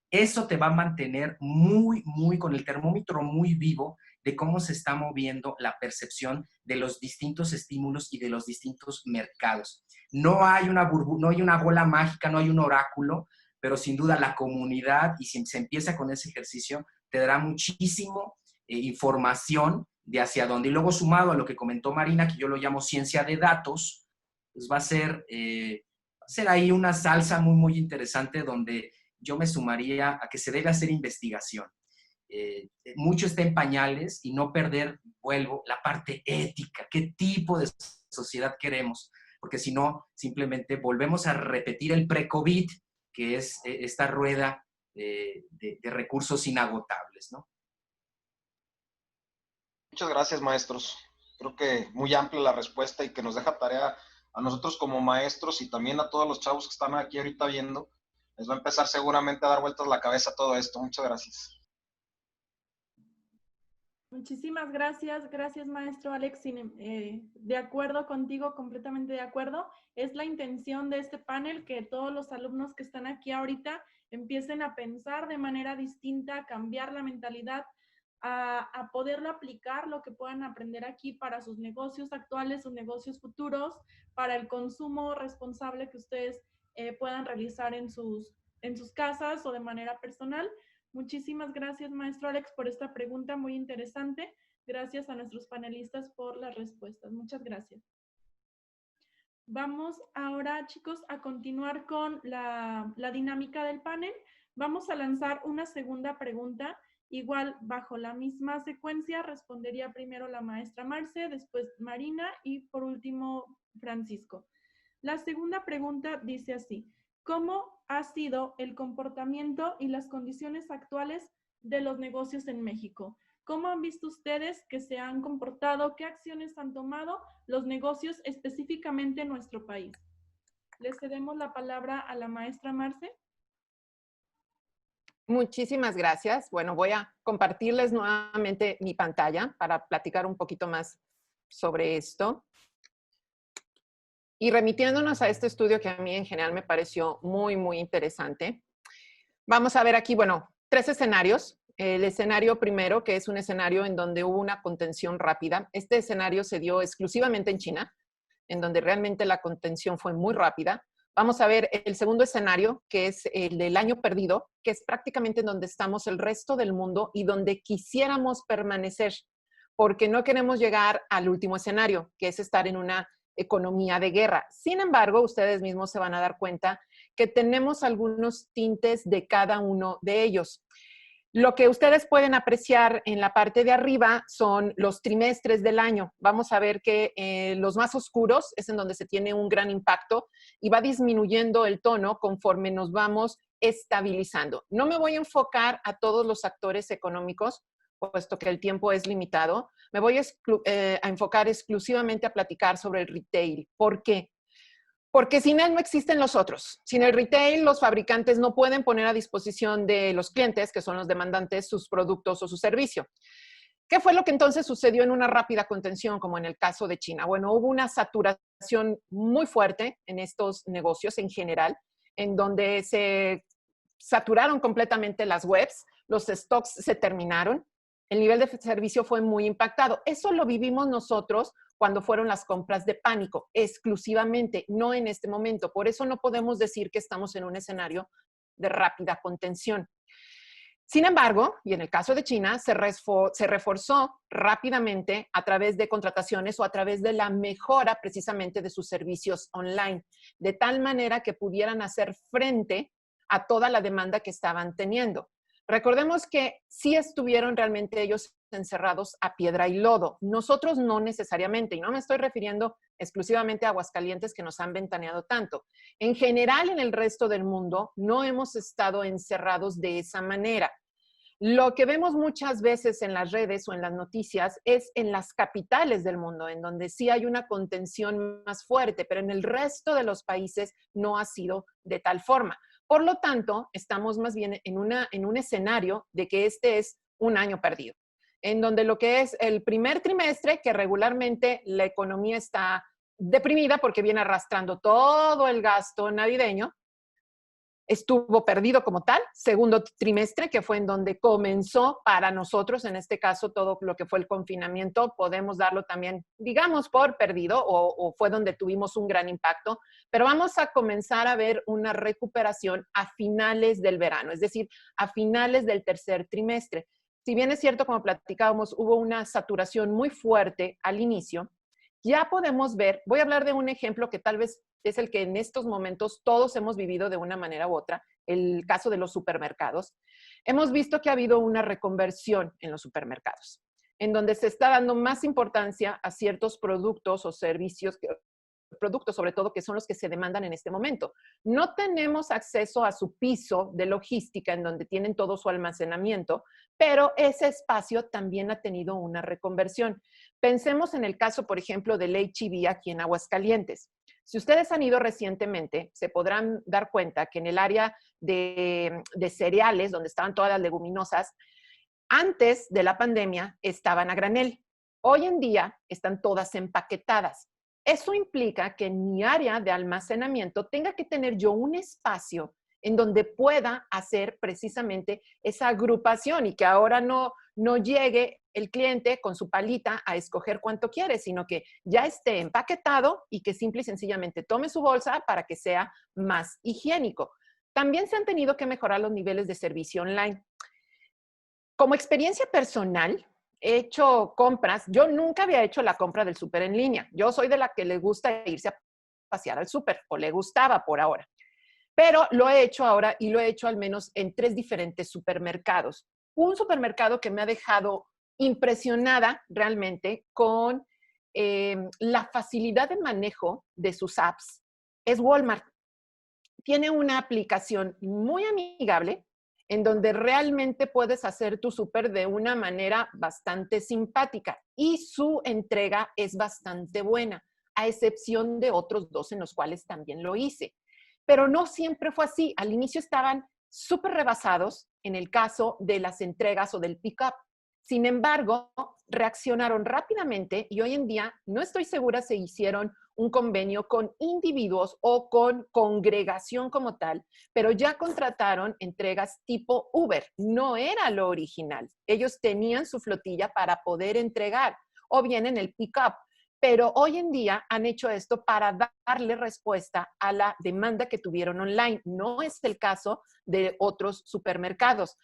eso te va a mantener muy, muy con el termómetro muy vivo de cómo se está moviendo la percepción de los distintos estímulos y de los distintos mercados. No hay una bola mágica, no hay un oráculo, pero sin duda la comunidad, y si se empieza con ese ejercicio, te dará muchísimo información de hacia dónde. Y luego sumado a lo que comentó Marina, que yo lo llamo ciencia de datos, pues va a ser ahí una salsa muy, muy interesante donde yo me sumaría a que se debe hacer investigación. Mucho está en pañales y no perder, vuelvo, la parte ética. ¿Qué tipo de sociedad queremos? Porque si no, simplemente volvemos a repetir el pre-COVID, que es esta rueda de recursos inagotables, ¿no? Muchas gracias, maestros. Creo que muy amplia la respuesta y que nos deja tarea a nosotros como maestros y también a todos los chavos que están aquí ahorita viendo, les va a empezar seguramente a dar vueltas la cabeza todo esto. Muchas gracias. Muchísimas gracias. Gracias, maestro Alex. De acuerdo contigo, completamente de acuerdo. Es la intención de este panel que todos los alumnos que están aquí ahorita empiecen a pensar de manera distinta, a cambiar la mentalidad, a poderlo aplicar, lo que puedan aprender aquí para sus negocios actuales, sus negocios futuros, para el consumo responsable que ustedes puedan realizar en sus casas o de manera personal. Muchísimas gracias, maestro Alex, por esta pregunta muy interesante. Gracias a nuestros panelistas por las respuestas. Muchas gracias. Vamos ahora, chicos, a continuar con la dinámica del panel. Vamos a lanzar una segunda pregunta. Igual, bajo la misma secuencia, respondería primero la maestra Marce, después Marina y por último Francisco. La segunda pregunta dice así: ¿cómo ha sido el comportamiento y las condiciones actuales de los negocios en México? ¿Cómo han visto ustedes que se han comportado? ¿Qué acciones han tomado los negocios específicamente en nuestro país? Le cedemos la palabra a la maestra Marce. Muchísimas gracias. Bueno, voy a compartirles nuevamente mi pantalla para platicar un poquito más sobre esto. Y remitiéndonos a este estudio que a mí en general me pareció muy, muy interesante, vamos a ver aquí, bueno, 3 escenarios. El escenario primero, que es un escenario en donde hubo una contención rápida. Este escenario se dio exclusivamente en China, en donde realmente la contención fue muy rápida. Vamos a ver el segundo escenario, que es el del año perdido, que es prácticamente en donde estamos el resto del mundo y donde quisiéramos permanecer, porque no queremos llegar al último escenario, que es estar en una economía de guerra. Sin embargo, ustedes mismos se van a dar cuenta que tenemos algunos tintes de cada uno de ellos. Lo que ustedes pueden apreciar en la parte de arriba son los trimestres del año. Vamos a ver que los más oscuros es en donde se tiene un gran impacto y va disminuyendo el tono conforme nos vamos estabilizando. No me voy a enfocar a todos los actores económicos, puesto que el tiempo es limitado. Me voy a enfocar exclusivamente a platicar sobre el retail. ¿Por qué? Porque sin él no existen los otros. Sin el retail, los fabricantes no pueden poner a disposición de los clientes, que son los demandantes, sus productos o su servicio. ¿Qué fue lo que entonces sucedió en una rápida contención, como en el caso de China? Bueno, hubo una saturación muy fuerte en estos negocios en general, en donde se saturaron completamente las webs, los stocks se terminaron, el nivel de servicio fue muy impactado. Eso lo vivimos nosotros cuando fueron las compras de pánico, exclusivamente, no en este momento. Por eso no podemos decir que estamos en un escenario de rápida contención. Sin embargo, y en el caso de China, se reforzó rápidamente a través de contrataciones o a través de la mejora precisamente de sus servicios online, de tal manera que pudieran hacer frente a toda la demanda que estaban teniendo. Recordemos que sí estuvieron realmente ellos encerrados a piedra y lodo. Nosotros no necesariamente, y no me estoy refiriendo exclusivamente a Aguascalientes que nos han ventaneado tanto. En general, en el resto del mundo, no hemos estado encerrados de esa manera. Lo que vemos muchas veces en las redes o en las noticias es en las capitales del mundo, en donde sí hay una contención más fuerte, pero en el resto de los países no ha sido de tal forma. Por lo tanto, estamos más bien en un escenario de que este es un año perdido, en donde lo que es el primer trimestre, que regularmente la economía está deprimida porque viene arrastrando todo el gasto navideño, estuvo perdido como tal. Segundo trimestre, que fue en donde comenzó para nosotros, en este caso, todo lo que fue el confinamiento, podemos darlo también, digamos, por perdido o fue donde tuvimos un gran impacto, pero vamos a comenzar a ver una recuperación a finales del verano, es decir, a finales del tercer trimestre. Si bien es cierto, como platicábamos, hubo una saturación muy fuerte al inicio, ya podemos ver, voy a hablar de un ejemplo que tal vez es el que en estos momentos todos hemos vivido de una manera u otra, el caso de los supermercados. Hemos visto que ha habido una reconversión en los supermercados, en donde se está dando más importancia a ciertos productos o servicios, productos sobre todo, que son los que se demandan en este momento. No tenemos acceso a su piso de logística en donde tienen todo su almacenamiento, pero ese espacio también ha tenido una reconversión. Pensemos en el caso, por ejemplo, del H-E-B aquí en Aguascalientes. Si ustedes han ido recientemente, se podrán dar cuenta que en el área de cereales, donde estaban todas las leguminosas, antes de la pandemia estaban a granel. Hoy en día están todas empaquetadas. Eso implica que en mi área de almacenamiento tenga que tener yo un espacio en donde pueda hacer precisamente esa agrupación y que ahora no llegue el cliente con su palita a escoger cuánto quiere, sino que ya esté empaquetado y que simple y sencillamente tome su bolsa para que sea más higiénico. También se han tenido que mejorar los niveles de servicio online. Como experiencia personal, he hecho compras. Yo nunca había hecho la compra del súper en línea. Yo soy de la que le gusta irse a pasear al súper, o le gustaba por ahora. Pero lo he hecho ahora y lo he hecho al menos en 3 diferentes supermercados. Un supermercado que me ha dejado impresionada realmente con la facilidad de manejo de sus apps es Walmart. Tiene una aplicación muy amigable en donde realmente puedes hacer tu súper de una manera bastante simpática y su entrega es bastante buena, a excepción de otros 2 en los cuales también lo hice. Pero no siempre fue así. Al inicio estaban súper rebasados en el caso de las entregas o del pick-up. Sin embargo, reaccionaron rápidamente y hoy en día no estoy segura si hicieron un convenio con individuos o con congregación como tal, pero ya contrataron entregas tipo Uber. No era lo original. Ellos tenían su flotilla para poder entregar o bien en el pick-up. Pero hoy en día han hecho esto para darle respuesta a la demanda que tuvieron online. No es el caso de otros supermercados.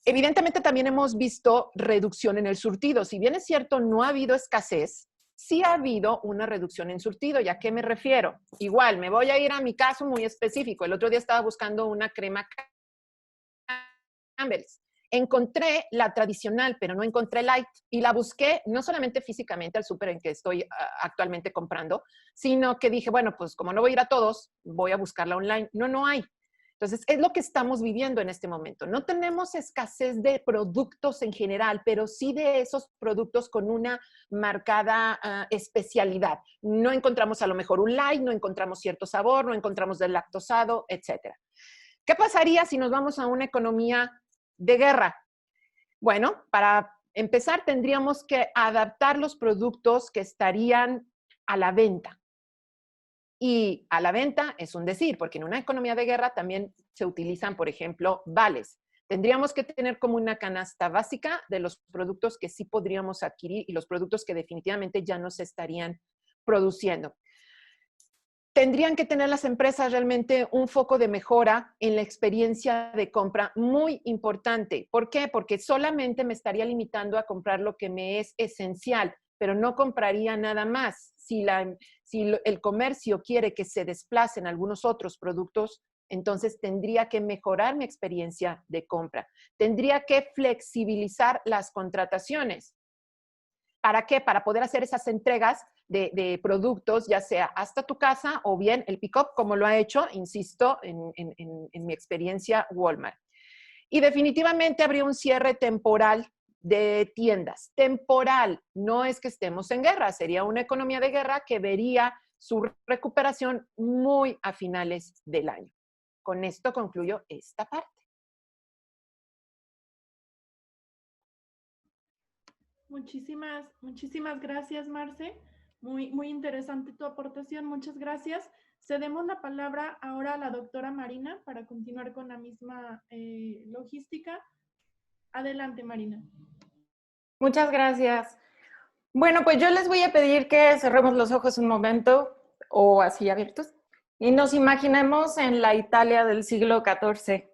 Evidentemente también hemos visto reducción en el surtido. Si bien es cierto, no ha habido escasez, sí ha habido una reducción en surtido. ¿Y a qué me refiero? Igual, me voy a ir a mi caso muy específico. El otro día estaba buscando una crema Campbell's. Encontré la tradicional, pero no encontré light. Y la busqué no solamente físicamente al súper en que estoy actualmente comprando, sino que dije, bueno, pues como no voy a ir a todos, voy a buscarla online. No hay. Entonces, es lo que estamos viviendo en este momento. No tenemos escasez de productos en general, pero sí de esos productos con una marcada especialidad. No encontramos a lo mejor un light, no encontramos cierto sabor, no encontramos del lactosado, etc. ¿Qué pasaría si nos vamos a una economía de guerra? Bueno, para empezar tendríamos que adaptar los productos que estarían a la venta. Y a la venta es un decir, porque en una economía de guerra también se utilizan, por ejemplo, vales. Tendríamos que tener como una canasta básica de los productos que sí podríamos adquirir y los productos que definitivamente ya no se estarían produciendo. Tendrían que tener las empresas realmente un foco de mejora en la experiencia de compra muy importante. ¿Por qué? Porque solamente me estaría limitando a comprar lo que me es esencial, pero no compraría nada más. Si el comercio quiere que se desplacen algunos otros productos, entonces tendría que mejorar mi experiencia de compra. Tendría que flexibilizar las contrataciones. ¿Para qué? Para poder hacer esas entregas de productos, ya sea hasta tu casa o bien el pick-up, como lo ha hecho, insisto, en mi experiencia Walmart. Y definitivamente habría un cierre temporal de tiendas. Temporal, no es que estemos en guerra, sería una economía de guerra que vería su recuperación muy a finales del año. Con esto concluyo esta parte. Muchísimas gracias, Marce. Muy interesante tu aportación. Muchas gracias. Cedemos la palabra ahora a la doctora Marina para continuar con la misma logística. Adelante, Marina. Muchas gracias. Bueno, pues yo les voy a pedir que cerremos los ojos un momento, o así abiertos, y nos imaginemos en la Italia del siglo XIV,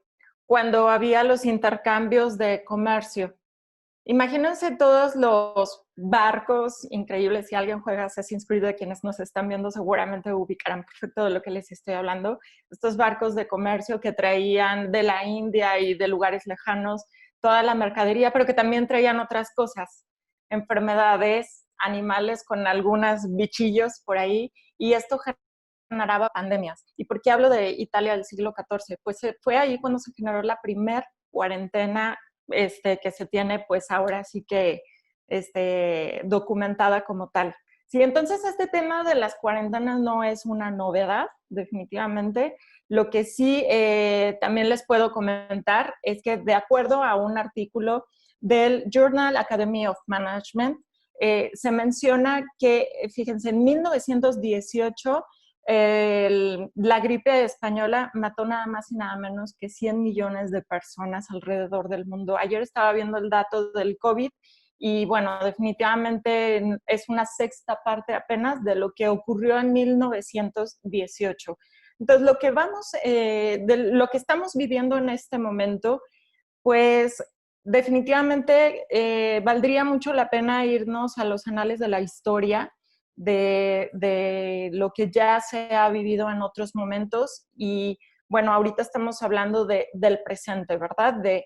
cuando había los intercambios de comercio. Imagínense todos los barcos increíbles. Si alguien juega Assassin's Creed, de quienes nos están viendo seguramente ubicarán perfecto de lo que les estoy hablando. Estos barcos de comercio que traían de la India y de lugares lejanos toda la mercadería, pero que también traían otras cosas, enfermedades, animales con algunos bichillos por ahí, y esto generaba pandemias. ¿Y por qué hablo de Italia del siglo XIV? Pues fue ahí cuando se generó la primer cuarentena que se tiene pues ahora sí que documentada como tal. Sí, entonces este tema de las cuarentenas no es una novedad, definitivamente. Lo que sí también les puedo comentar es que de acuerdo a un artículo del Journal Academy of Management, se menciona que, fíjense, en 1918 la gripe española mató nada más y nada menos que 100 millones de personas alrededor del mundo. Ayer estaba viendo el dato del COVID y bueno, definitivamente es una sexta parte apenas de lo que ocurrió en 1918. Entonces, lo que estamos viviendo en este momento, pues definitivamente valdría mucho la pena irnos a los anales de la historia de lo que ya se ha vivido en otros momentos y bueno, ahorita estamos hablando del presente, ¿verdad? De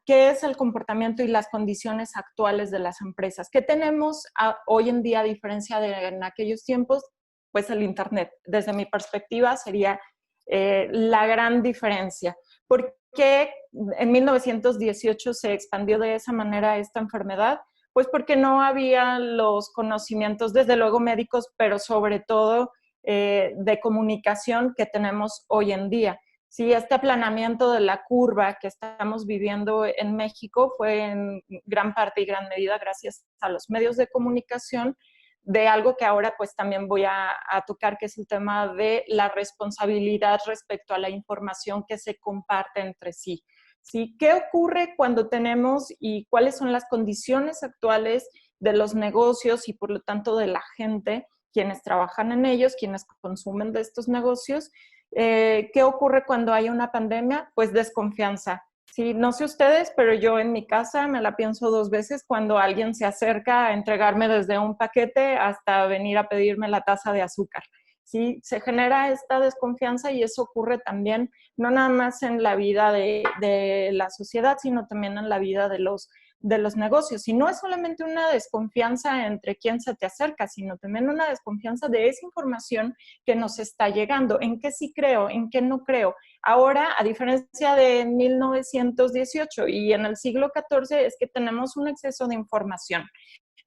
qué es el comportamiento y las condiciones actuales de las empresas. ¿Qué tenemos hoy en día a diferencia de en aquellos tiempos? Pues el Internet. Desde mi perspectiva sería la gran diferencia. ¿Por qué en 1918 se expandió de esa manera esta enfermedad? Pues porque no había los conocimientos, desde luego médicos, pero sobre todo de comunicación que tenemos hoy en día. Sí, este aplanamiento de la curva que estamos viviendo en México fue en gran parte y gran medida gracias a los medios de comunicación, de algo que ahora pues también voy a tocar, que es el tema de la responsabilidad respecto a la información que se comparte entre sí. ¿Sí? ¿Qué ocurre cuando tenemos y cuáles son las condiciones actuales de los negocios y por lo tanto de la gente, quienes trabajan en ellos, quienes consumen de estos negocios? ¿Qué ocurre cuando hay una pandemia? Pues desconfianza. Sí, no sé ustedes, pero yo en mi casa me la pienso 2 veces cuando alguien se acerca a entregarme desde un paquete hasta venir a pedirme la taza de azúcar. Sí, se genera esta desconfianza y eso ocurre también no nada más en la vida de la sociedad, sino también en la vida de los negocios. Y no es solamente una desconfianza entre quién se te acerca, sino también una desconfianza de esa información que nos está llegando. ¿En qué sí creo? ¿En qué no creo? Ahora, a diferencia de 1918 y en el siglo XIV, es que tenemos un exceso de información.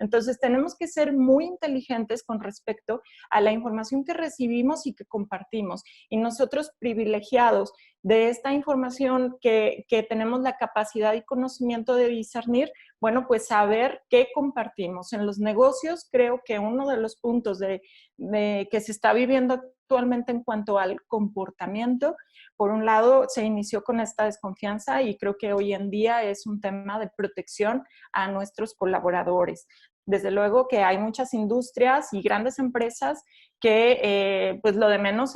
Entonces, tenemos que ser muy inteligentes con respecto a la información que recibimos y que compartimos. Y nosotros, privilegiados de esta información que tenemos la capacidad y conocimiento de discernir, bueno, pues saber qué compartimos. En los negocios, creo que uno de los puntos que se está viviendo actualmente en cuanto al comportamiento, por un lado, se inició con esta desconfianza y creo que hoy en día es un tema de protección a nuestros colaboradores. Desde luego que hay muchas industrias y grandes empresas que pues lo de menos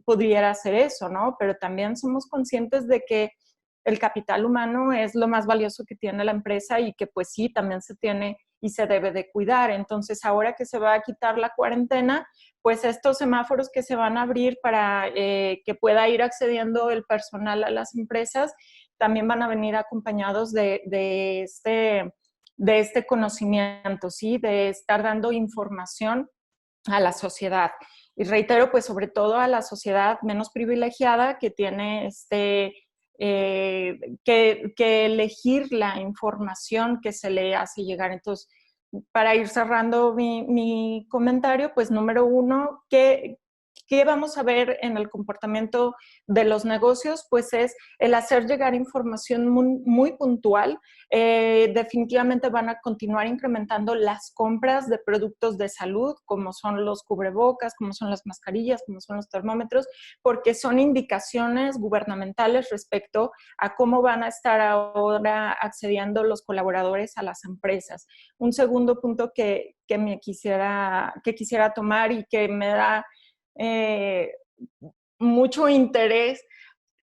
pudiera ser eso, ¿no? Pero también somos conscientes de que el capital humano es lo más valioso que tiene la empresa y que pues sí, también se tiene y se debe de cuidar. Entonces, ahora que se va a quitar la cuarentena, pues estos semáforos que se van a abrir para que pueda ir accediendo el personal a las empresas, también van a venir acompañados de este conocimiento, ¿sí? De estar dando información a la sociedad. Y reitero, pues sobre todo a la sociedad menos privilegiada que tiene que elegir la información que se le hace llegar. Entonces, para ir cerrando mi comentario, pues número 1, ¿qué vamos a ver en el comportamiento de los negocios? Pues es el hacer llegar información muy, muy puntual. Definitivamente van a continuar incrementando las compras de productos de salud, como son los cubrebocas, como son las mascarillas, como son los termómetros, porque son indicaciones gubernamentales respecto a cómo van a estar ahora accediendo los colaboradores a las empresas. Un segundo punto que quisiera tomar y que me da mucho interés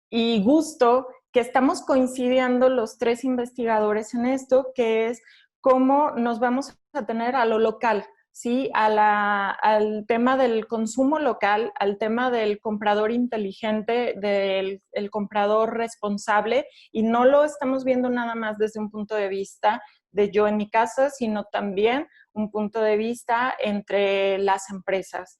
y gusto que estamos coincidiendo los 3 investigadores en esto, que es cómo nos vamos a tener a lo local, ¿sí? Al tema del consumo local, al tema del comprador inteligente, del comprador responsable, y no lo estamos viendo nada más desde un punto de vista de yo en mi casa, sino también un punto de vista entre las empresas.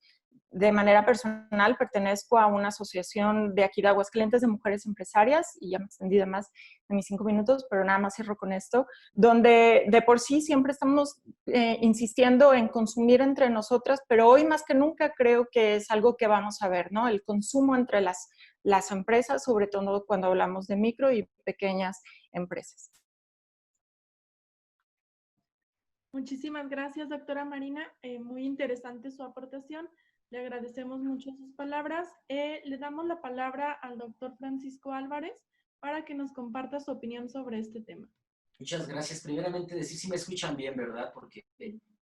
de manera personal, pertenezco a una asociación de aquí de Aguascalientes de mujeres empresarias, y ya me extendí de más de mis 5 minutos, pero nada más cierro con esto, donde de por sí siempre estamos insistiendo en consumir entre nosotras, pero hoy más que nunca creo que es algo que vamos a ver, ¿no? El consumo entre las empresas, sobre todo cuando hablamos de micro y pequeñas empresas. Muchísimas gracias, doctora Marina. Muy interesante su aportación. Le agradecemos mucho sus palabras. Le damos la palabra al doctor Francisco Álvarez para que nos comparta su opinión sobre este tema. Muchas gracias. Primeramente decir si me escuchan bien, ¿verdad? Porque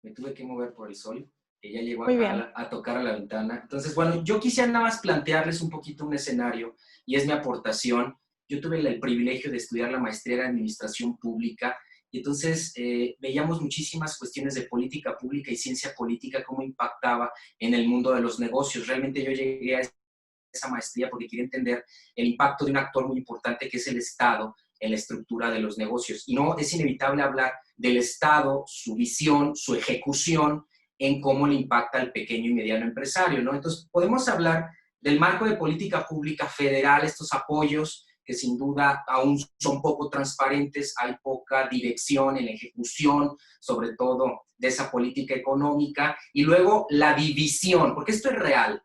me tuve que mover por el sol, que ya llegó a tocar a la ventana. Entonces, bueno, yo quisiera nada más plantearles un poquito un escenario, y es mi aportación. Yo tuve el privilegio de estudiar la maestría en Administración Pública, y entonces veíamos muchísimas cuestiones de política pública y ciencia política, cómo impactaba en el mundo de los negocios. Realmente yo llegué a esa maestría porque quería entender el impacto de un actor muy importante que es el Estado en la estructura de los negocios. Y no es inevitable hablar del Estado, su visión, su ejecución, en cómo le impacta al pequeño y mediano empresario, ¿no? Entonces, podemos hablar del marco de política pública federal, estos apoyos que sin duda aún son poco transparentes, hay poca dirección en la ejecución, sobre todo de esa política económica, y luego la división, porque esto es real.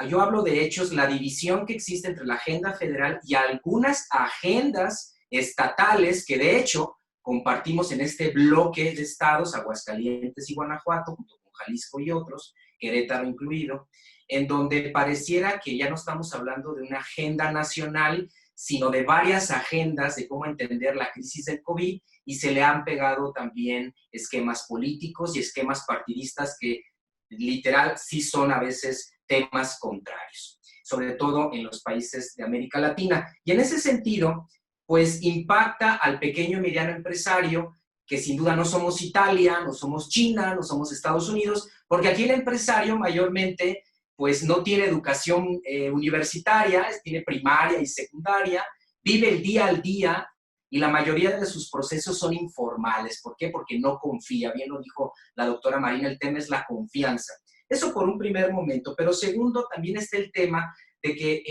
Yo hablo de hechos, la división que existe entre la agenda federal y algunas agendas estatales que de hecho compartimos en este bloque de estados, Aguascalientes y Guanajuato, junto con Jalisco y otros, Querétaro incluido, en donde pareciera que ya no estamos hablando de una agenda nacional, sino de varias agendas de cómo entender la crisis del COVID, y se le han pegado también esquemas políticos y esquemas partidistas que literal sí son a veces temas contrarios, sobre todo en los países de América Latina. Y en ese sentido, pues impacta al pequeño y mediano empresario, que sin duda no somos Italia, no somos China, no somos Estados Unidos, porque aquí el empresario mayormente pues no tiene educación universitaria, tiene primaria y secundaria, vive el día al día, y la mayoría de sus procesos son informales. ¿Por qué? Porque no confía. Bien lo dijo la doctora Marina, el tema es la confianza. Eso por un primer momento, pero segundo, también está el tema de que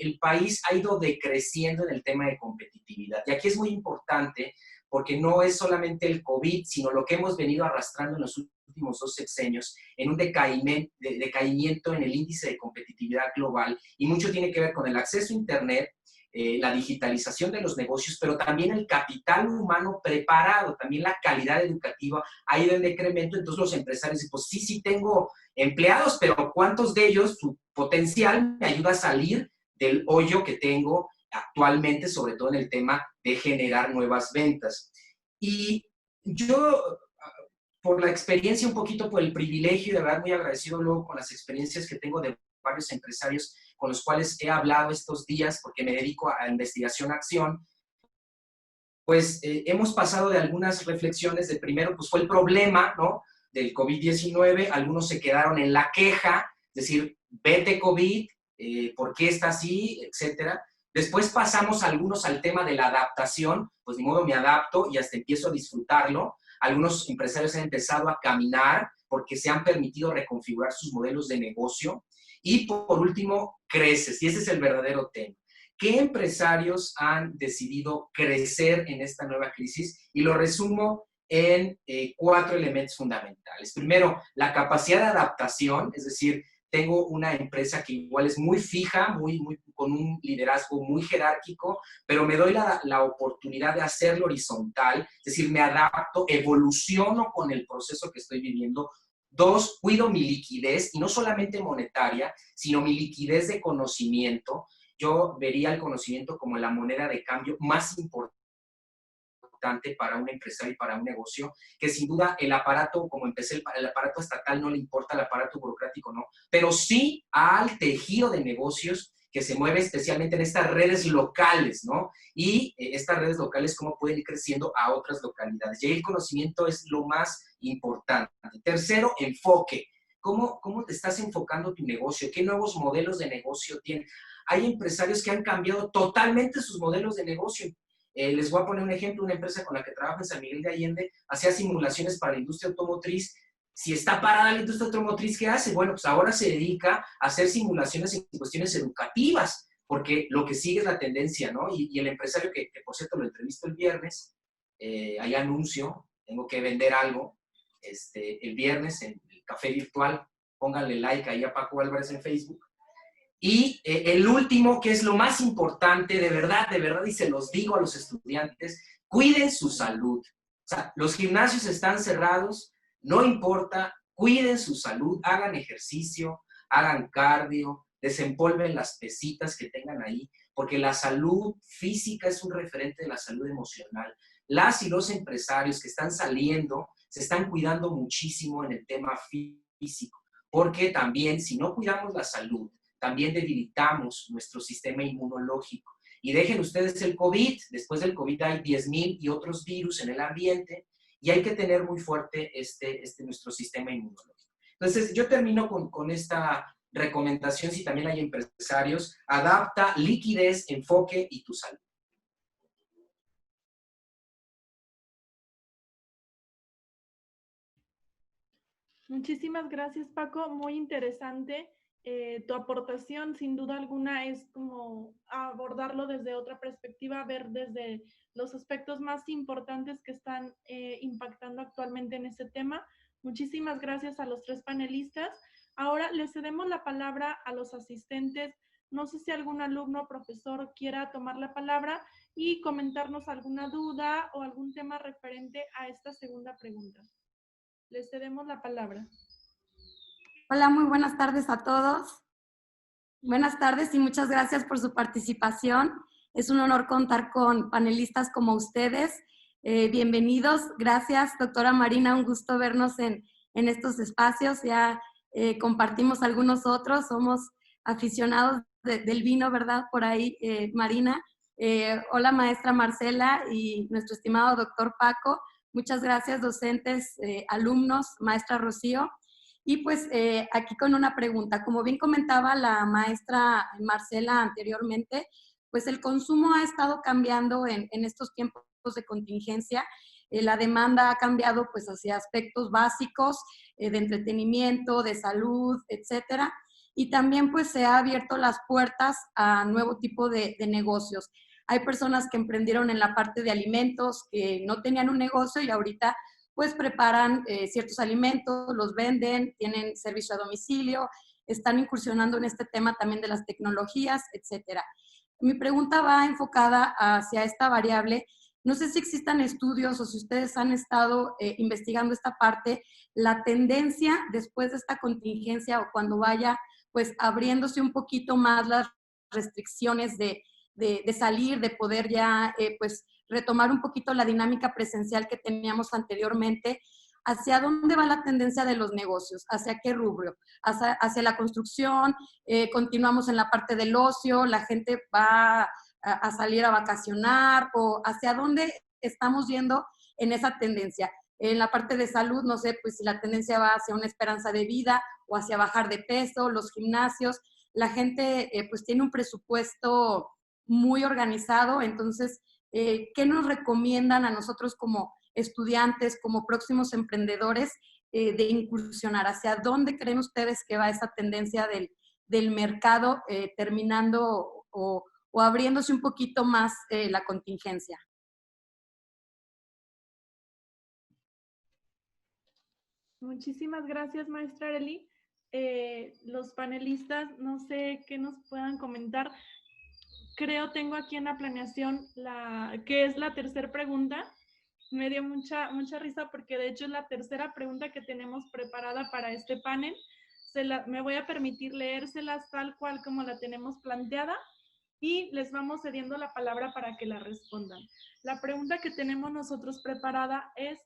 el país ha ido decreciendo en el tema de competitividad. Y aquí es muy importante, porque no es solamente el COVID, sino lo que hemos venido arrastrando en los últimos 2 sexenios, en un decaimiento en el índice de competitividad global, y mucho tiene que ver con el acceso a Internet, la digitalización de los negocios, pero también el capital humano preparado, también la calidad educativa ha ido en decremento. Entonces los empresarios dicen, pues sí tengo empleados, pero ¿cuántos de ellos, su potencial me ayuda a salir del hoyo que tengo actualmente, sobre todo en el tema de generar nuevas ventas? Y yo, por la experiencia, un poquito por el privilegio, de verdad muy agradecido luego con las experiencias que tengo de varios empresarios con los cuales he hablado estos días, porque me dedico a investigación-acción, pues hemos pasado de algunas reflexiones. De primero, pues fue el problema, ¿no?, del COVID-19, algunos se quedaron en la queja, es decir, vete COVID, ¿por qué está así?, etcétera. Después pasamos algunos al tema de la adaptación, pues de modo me adapto y hasta empiezo a disfrutarlo. Algunos empresarios han empezado a caminar porque se han permitido reconfigurar sus modelos de negocio. Y por último, creces, y ese es el verdadero tema. ¿Qué empresarios han decidido crecer en esta nueva crisis? Y lo resumo en 4 elementos fundamentales. Primero, la capacidad de adaptación, es decir, tengo una empresa que igual es muy fija, con un liderazgo muy jerárquico, pero me doy la oportunidad de hacerlo horizontal, es decir, me adapto, evoluciono con el proceso que estoy viviendo. 2, cuido mi liquidez, y no solamente monetaria, sino mi liquidez de conocimiento. Yo vería el conocimiento como la moneda de cambio más importante para un empresario y para un negocio, que sin duda el aparato, como empecé, el aparato estatal no le importa, el aparato burocrático no, pero sí al tejido de negocios que se mueve especialmente en estas redes locales, ¿no? Y estas redes locales, cómo pueden ir creciendo a otras localidades. Y ahí el conocimiento es lo más importante. Tercero, enfoque. ¿Cómo te estás enfocando tu negocio? ¿Qué nuevos modelos de negocio tienes? Hay empresarios que han cambiado totalmente sus modelos de negocio. Les voy a poner un ejemplo. Una empresa con la que trabajo en San Miguel de Allende hacía simulaciones para la industria automotriz, Si está parada la industria automotriz, ¿qué hace? Bueno, pues ahora se dedica a hacer simulaciones en cuestiones educativas, porque lo que sigue es la tendencia, ¿no? Y el empresario que por cierto lo entrevisto el viernes, ahí anuncio, tengo que vender algo, el viernes en el café virtual, pónganle like ahí a Paco Álvarez en Facebook. Y el último, que es lo más importante, de verdad, y se los digo a los estudiantes, cuiden su salud. O sea, los gimnasios están cerrados, no importa, cuiden su salud, hagan ejercicio, hagan cardio, desempolven las pesitas que tengan ahí, porque la salud física es un referente de la salud emocional. Las y los empresarios que están saliendo se están cuidando muchísimo en el tema físico, porque también si no cuidamos la salud, también debilitamos nuestro sistema inmunológico. Y dejen ustedes el COVID, después del COVID hay 10,000 y otros virus en el ambiente, y hay que tener muy fuerte nuestro sistema inmunológico. Entonces, yo termino con esta recomendación, si también hay empresarios: adapta, liquidez, enfoque y tu salud. Muchísimas gracias, Paco. Muy interesante. Tu aportación, sin duda alguna, es como abordarlo desde otra perspectiva, ver desde los aspectos más importantes que están impactando actualmente en este tema. Muchísimas gracias a los tres panelistas. Ahora les cedemos la palabra a los asistentes. No sé si algún alumno o profesor quiera tomar la palabra y comentarnos alguna duda o algún tema referente a esta segunda pregunta. Les cedemos la palabra. Hola, muy buenas tardes a todos. Buenas tardes y muchas gracias por su participación. Es un honor contar con panelistas como ustedes. Bienvenidos. Gracias, doctora Marina. Un gusto vernos en estos espacios. Ya compartimos algunos otros. Somos aficionados del vino, ¿verdad? Por ahí, Marina. Hola, maestra Marcela y nuestro estimado doctor Paco. Muchas gracias, docentes, alumnos, maestra Rocío. Y pues aquí con una pregunta, como bien comentaba la maestra Marcela anteriormente, pues el consumo ha estado cambiando en estos tiempos de contingencia. La demanda ha cambiado pues hacia aspectos básicos de entretenimiento, de salud, etcétera. Y también pues se ha abierto las puertas a nuevo tipo de negocios. Hay personas que emprendieron en la parte de alimentos, que no tenían un negocio y ahorita pues preparan ciertos alimentos, los venden, tienen servicio a domicilio, están incursionando en este tema también de las tecnologías, etcétera. Mi pregunta va enfocada hacia esta variable. No sé si existan estudios o si ustedes han estado investigando esta parte, la tendencia después de esta contingencia o cuando vaya pues abriéndose un poquito más las restricciones de salir, de poder ya pues retomar un poquito la dinámica presencial que teníamos anteriormente. ¿Hacia dónde va la tendencia de los negocios? ¿Hacia qué rubro? ¿Hacia la construcción? ¿Continuamos en la parte del ocio? ¿La gente va a salir a vacacionar? ¿O hacia dónde estamos yendo en esa tendencia? En la parte de salud, no sé, pues si la tendencia va hacia una esperanza de vida o hacia bajar de peso, los gimnasios. La gente pues tiene un presupuesto muy organizado, entonces ¿qué nos recomiendan a nosotros como estudiantes, como próximos emprendedores de incursionar? ¿Hacia dónde creen ustedes que va esa tendencia del mercado terminando o abriéndose un poquito más la contingencia? Muchísimas gracias, maestra Arely. Los panelistas, no sé qué nos puedan comentar. Creo tengo aquí en la planeación que es la tercera pregunta. Me dio mucha risa porque de hecho es la tercera pregunta que tenemos preparada para este panel. Me voy a permitir leérselas tal cual como la tenemos planteada y les vamos cediendo la palabra para que la respondan. La pregunta que tenemos nosotros preparada es: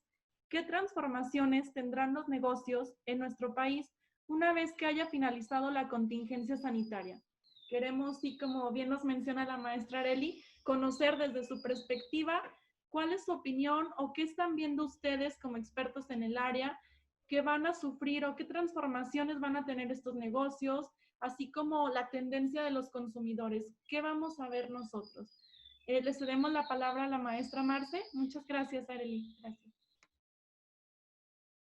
¿qué transformaciones tendrán los negocios en nuestro país una vez que haya finalizado la contingencia sanitaria? Queremos, y como bien nos menciona la maestra Arely, conocer desde su perspectiva cuál es su opinión o qué están viendo ustedes como expertos en el área, qué van a sufrir o qué transformaciones van a tener estos negocios, así como la tendencia de los consumidores. ¿Qué vamos a ver nosotros? Le cedemos la palabra a la maestra Marce. Muchas gracias, Arely. Gracias.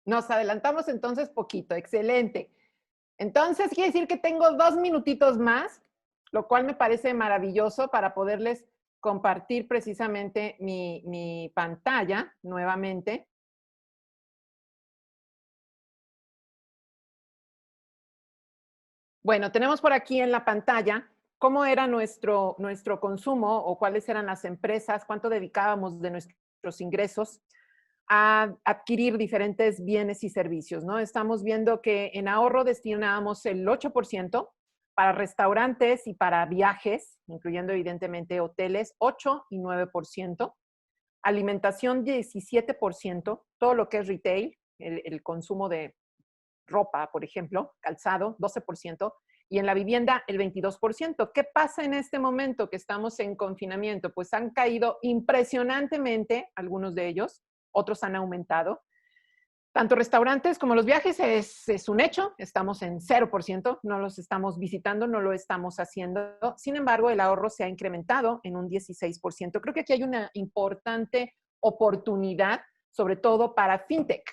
Nos adelantamos entonces poquito, excelente. Entonces quiere decir que tengo 2 minutitos más, lo cual me parece maravilloso para poderles compartir precisamente mi pantalla nuevamente. Bueno, tenemos por aquí en la pantalla cómo era nuestro consumo o cuáles eran las empresas, cuánto dedicábamos de nuestros ingresos a adquirir diferentes bienes y servicios, ¿no? Estamos viendo que en ahorro destinábamos el 8%, para restaurantes y para viajes, incluyendo evidentemente hoteles, 8 y 9%, alimentación 17%, todo lo que es retail, el consumo de ropa, por ejemplo, calzado, 12%, y en la vivienda el 22%. ¿Qué pasa en este momento que estamos en confinamiento? Pues han caído impresionantemente algunos de ellos, otros han aumentado. Tanto restaurantes como los viajes es un hecho, estamos en 0%, no los estamos visitando, no lo estamos haciendo. Sin embargo, el ahorro se ha incrementado en un 16%. Creo que aquí hay una importante oportunidad, sobre todo para FinTech.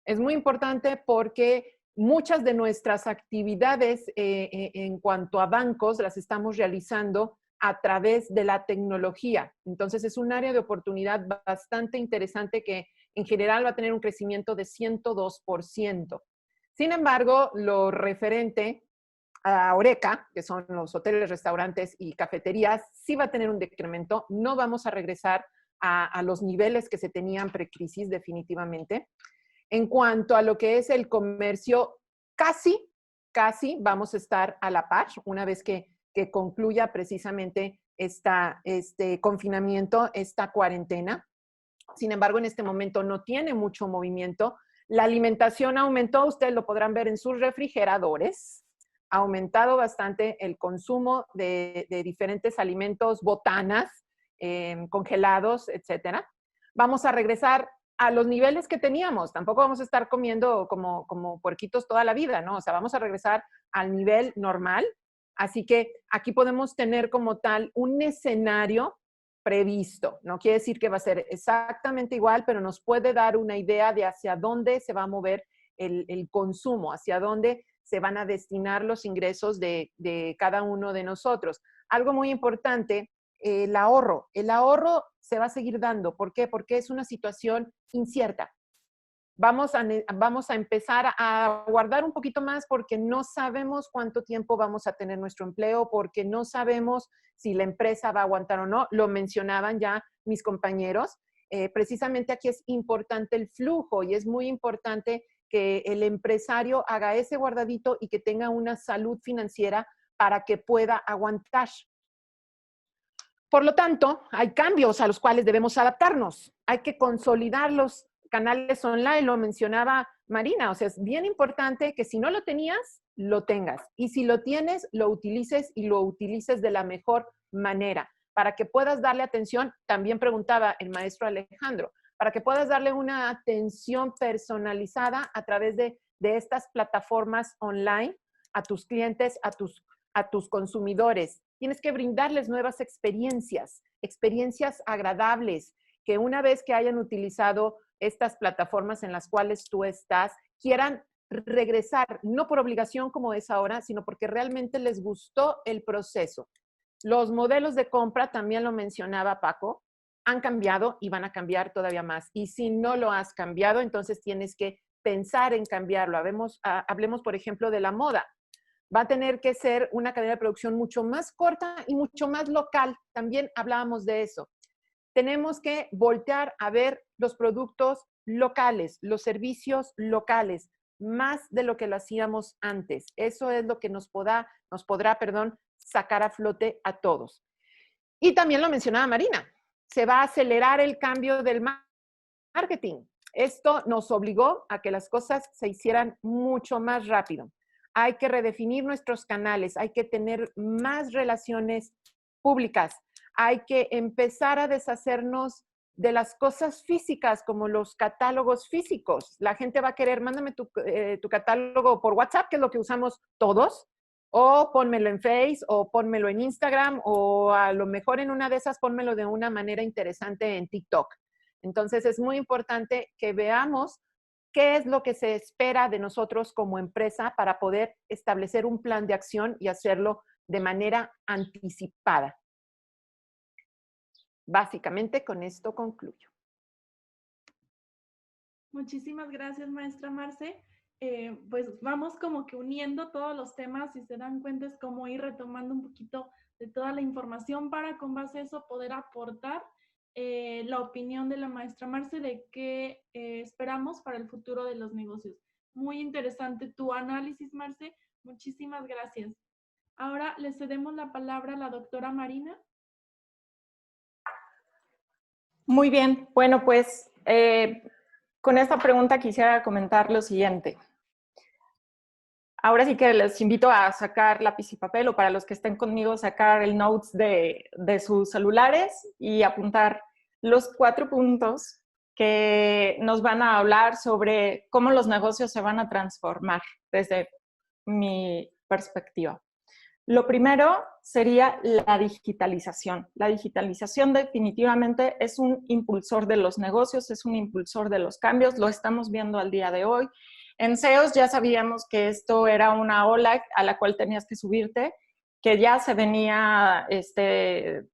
Es muy importante porque muchas de nuestras actividades en cuanto a bancos las estamos realizando a través de la tecnología. Entonces, es un área de oportunidad bastante interesante que en general va a tener un crecimiento de 102%. Sin embargo, lo referente a Horeca, que son los hoteles, restaurantes y cafeterías, sí va a tener un decremento. No vamos a regresar a los niveles que se tenían precrisis definitivamente. En cuanto a lo que es el comercio, casi vamos a estar a la par una vez que concluya precisamente este confinamiento, esta cuarentena. Sin embargo, en este momento no tiene mucho movimiento. La alimentación aumentó, ustedes lo podrán ver en sus refrigeradores. Ha aumentado bastante el consumo de diferentes alimentos, botanas, congelados, etcétera. Vamos a regresar a los niveles que teníamos. Tampoco vamos a estar comiendo como puerquitos toda la vida, ¿no? O sea, vamos a regresar al nivel normal. Así que aquí podemos tener como tal un escenario previsto. No quiere decir que va a ser exactamente igual, pero nos puede dar una idea de hacia dónde se va a mover el consumo, hacia dónde se van a destinar los ingresos de cada uno de nosotros. Algo muy importante, el ahorro. El ahorro se va a seguir dando. ¿Por qué? Porque es una situación incierta. Vamos a empezar a guardar un poquito más porque no sabemos cuánto tiempo vamos a tener nuestro empleo, porque no sabemos si la empresa va a aguantar o no. Lo mencionaban ya mis compañeros. Precisamente aquí es importante el flujo y es muy importante que el empresario haga ese guardadito y que tenga una salud financiera para que pueda aguantar. Por lo tanto, hay cambios a los cuales debemos adaptarnos. Hay que consolidar los canales online, lo mencionaba Marina, o sea, es bien importante que si no lo tenías, lo tengas. Y si lo tienes, lo utilices y lo utilices de la mejor manera para que puedas darle atención. También preguntaba el maestro Alejandro, para que puedas darle una atención personalizada a través de estas plataformas online a tus clientes, a tus consumidores. Tienes que brindarles nuevas experiencias agradables, que una vez que hayan utilizado estas plataformas en las cuales tú estás, quieran regresar, no por obligación como es ahora, sino porque realmente les gustó el proceso. Los modelos de compra, también lo mencionaba Paco, han cambiado y van a cambiar todavía más. Y si no lo has cambiado, entonces tienes que pensar en cambiarlo. Hablemos, por ejemplo, de la moda. Va a tener que ser una cadena de producción mucho más corta y mucho más local. También hablábamos de eso. Tenemos que voltear a ver los productos locales, los servicios locales, más de lo que lo hacíamos antes. Eso es lo que nos podrá, sacar a flote a todos. Y también lo mencionaba Marina, se va a acelerar el cambio del marketing. Esto nos obligó a que las cosas se hicieran mucho más rápido. Hay que redefinir nuestros canales, hay que tener más relaciones públicas, hay que empezar a deshacernos de las cosas físicas como los catálogos físicos. La gente va a querer, mándame tu catálogo por WhatsApp, que es lo que usamos todos, o pónmelo en Face, o pónmelo en Instagram, o a lo mejor en una de esas pónmelo de una manera interesante en TikTok. Entonces es muy importante que veamos qué es lo que se espera de nosotros como empresa para poder establecer un plan de acción y hacerlo de manera anticipada. Básicamente, con esto concluyo. Muchísimas gracias, maestra Marce. Pues vamos como que uniendo todos los temas, si se dan cuenta es como ir retomando un poquito de toda la información para con base a eso poder aportar la opinión de la maestra Marce de qué esperamos para el futuro de los negocios. Muy interesante tu análisis, Marce. Muchísimas gracias. Ahora le cedemos la palabra a la doctora Marina. Muy bien, bueno, pues con esta pregunta quisiera comentar lo siguiente. Ahora sí que les invito a sacar lápiz y papel, o para los que estén conmigo, sacar el notes de sus celulares y apuntar los 4 puntos que nos van a hablar sobre cómo los negocios se van a transformar desde mi perspectiva. Lo primero sería la digitalización. La digitalización definitivamente es un impulsor de los negocios, es un impulsor de los cambios, lo estamos viendo al día de hoy. En SEOs ya sabíamos que esto era una ola a la cual tenías que subirte, que ya se venía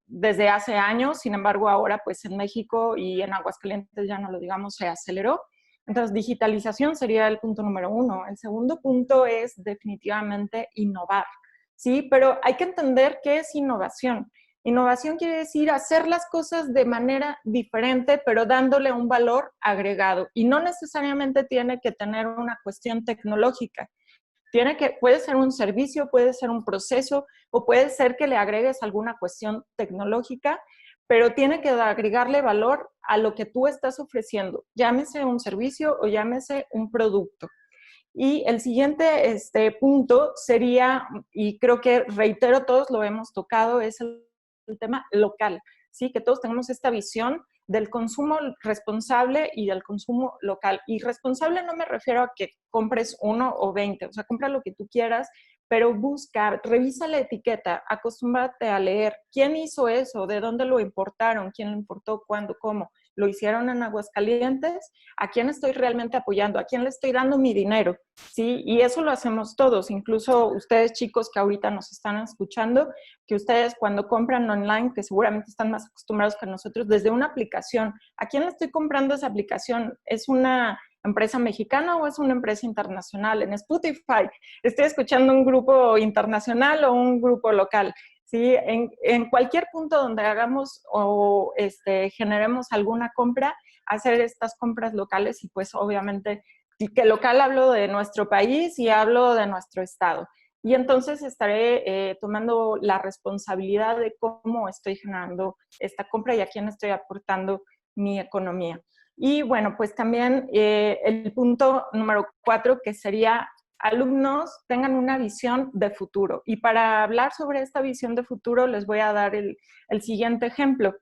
desde hace años, sin embargo ahora pues en México y en Aguascalientes ya no lo digamos, se aceleró. Entonces digitalización sería el punto número 1. El segundo punto es definitivamente innovar. Sí, pero hay que entender qué es innovación. Innovación quiere decir hacer las cosas de manera diferente, pero dándole un valor agregado. Y no necesariamente tiene que tener una cuestión tecnológica. Puede ser un servicio, puede ser un proceso, o puede ser que le agregues alguna cuestión tecnológica, pero tiene que agregarle valor a lo que tú estás ofreciendo, llámese un servicio o llámese un producto. Y el siguiente punto sería, y creo que reitero, todos lo hemos tocado, es el tema local, ¿sí? Que todos tenemos esta visión del consumo responsable y del consumo local. Y responsable no me refiero a que compres 1 o 20, o sea, compra lo que tú quieras, pero busca, revisa la etiqueta, acostúmbrate a leer quién hizo eso, de dónde lo importaron, quién lo importó, cuándo, cómo. ¿Lo hicieron en Aguascalientes? ¿A quién estoy realmente apoyando? ¿A quién le estoy dando mi dinero? ¿Sí? Y eso lo hacemos todos, incluso ustedes chicos que ahorita nos están escuchando, que ustedes cuando compran online, que seguramente están más acostumbrados que nosotros, desde una aplicación, ¿a quién le estoy comprando esa aplicación? ¿Es una empresa mexicana o es una empresa internacional? En Spotify, ¿estoy escuchando un grupo internacional o un grupo local? ¿Sí? En cualquier punto donde hagamos o generemos alguna compra, hacer estas compras locales y pues obviamente, que local hablo de nuestro país y hablo de nuestro estado. Y entonces estaré tomando la responsabilidad de cómo estoy generando esta compra y a quién estoy aportando mi economía. Y bueno, pues también el punto número 4, que sería alumnos tengan una visión de futuro. Y para hablar sobre esta visión de futuro les voy a dar el siguiente ejemplo.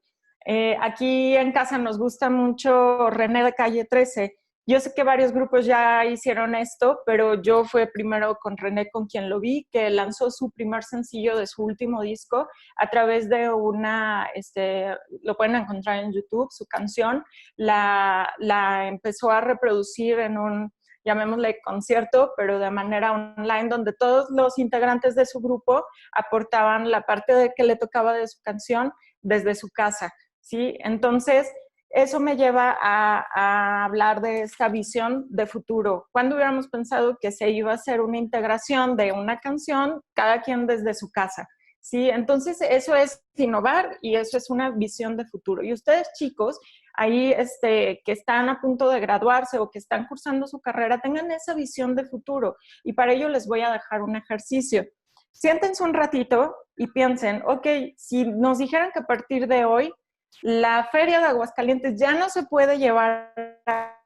Aquí en casa nos gusta mucho René de Calle 13. Yo sé que varios grupos ya hicieron esto, pero yo fue primero con René con quien lo vi, que lanzó su primer sencillo de su último disco a través de lo pueden encontrar en YouTube, su canción, la empezó a reproducir en un, llamémosle concierto, pero de manera online, donde todos los integrantes de su grupo aportaban la parte de que le tocaba de su canción desde su casa, ¿sí? Entonces, eso me lleva a hablar de esta visión de futuro. ¿Cuándo hubiéramos pensado que se iba a hacer una integración de una canción, cada quien desde su casa? ¿Sí? Entonces, eso es innovar y eso es una visión de futuro. Y ustedes, chicos, ahí que están a punto de graduarse o que están cursando su carrera, tengan esa visión de futuro. Y para ello les voy a dejar un ejercicio. Siéntense un ratito y piensen, ok, si nos dijeran que a partir de hoy la feria de Aguascalientes ya no se puede llevar a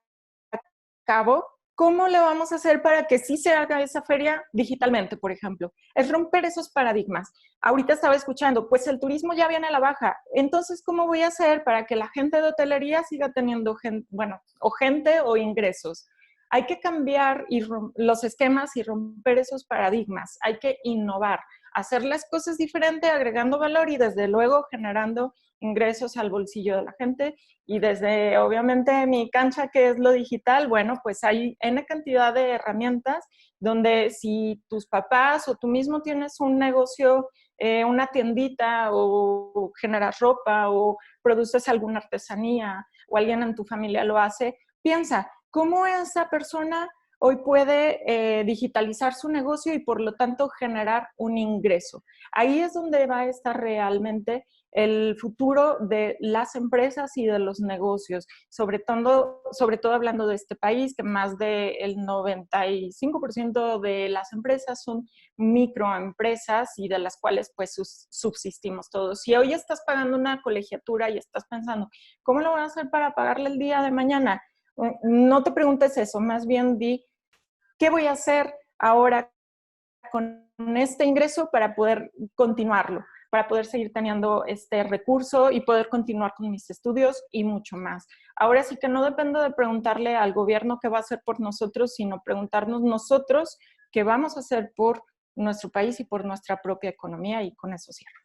cabo, ¿cómo le vamos a hacer para que sí se haga esa feria digitalmente, por ejemplo? Es romper esos paradigmas. Ahorita estaba escuchando, pues el turismo ya viene a la baja. Entonces, ¿cómo voy a hacer para que la gente de hotelería siga teniendo gente o ingresos? Hay que cambiar los esquemas y romper esos paradigmas. Hay que innovar, hacer las cosas diferentes, agregando valor y desde luego generando ingresos al bolsillo de la gente. Y desde, obviamente, mi cancha, que es lo digital, bueno, pues hay N cantidad de herramientas donde si tus papás o tú mismo tienes un negocio, una tiendita, o generas ropa, o produces alguna artesanía, o alguien en tu familia lo hace, piensa, ¿cómo esa persona hoy puede digitalizar su negocio y por lo tanto generar un ingreso? Ahí es donde va a estar realmente el futuro de las empresas y de los negocios, sobre todo hablando de este país, que más del 95% de las empresas son microempresas y de las cuales pues subsistimos todos. Si hoy estás pagando una colegiatura y estás pensando, ¿cómo lo voy a hacer para pagarle el día de mañana? No te preguntes eso, más bien di, ¿qué voy a hacer ahora con este ingreso para poder continuarlo, para poder seguir teniendo este recurso y poder continuar con mis estudios y mucho más? Ahora sí que no depende de preguntarle al gobierno qué va a hacer por nosotros, sino preguntarnos nosotros qué vamos a hacer por nuestro país y por nuestra propia economía, y con eso cierro.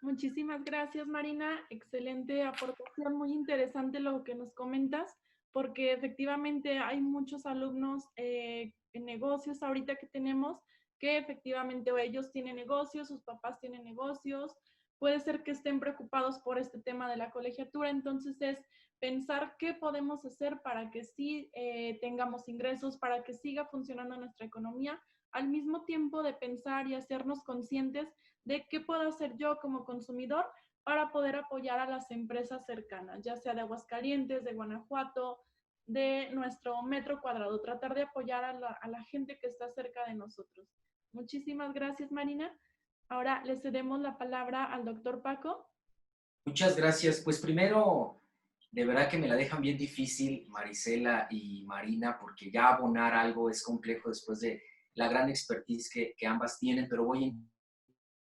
Muchísimas gracias, Marina. Excelente aportación, muy interesante lo que nos comentas, porque efectivamente hay muchos alumnos en negocios ahorita que tenemos, que efectivamente ellos tienen negocios, sus papás tienen negocios, puede ser que estén preocupados por este tema de la colegiatura, entonces es pensar qué podemos hacer para que sí tengamos ingresos, para que siga funcionando nuestra economía, al mismo tiempo de pensar y hacernos conscientes de qué puedo hacer yo como consumidor para poder apoyar a las empresas cercanas, ya sea de Aguascalientes, de Guanajuato, de nuestro metro cuadrado, tratar de apoyar a la gente que está cerca de nosotros. Muchísimas gracias, Marina. Ahora le cedemos la palabra al doctor Paco. Muchas gracias. Pues primero, de verdad que me la dejan bien difícil Marisela y Marina, porque ya abonar algo es complejo después de la gran expertise que ambas tienen, pero voy a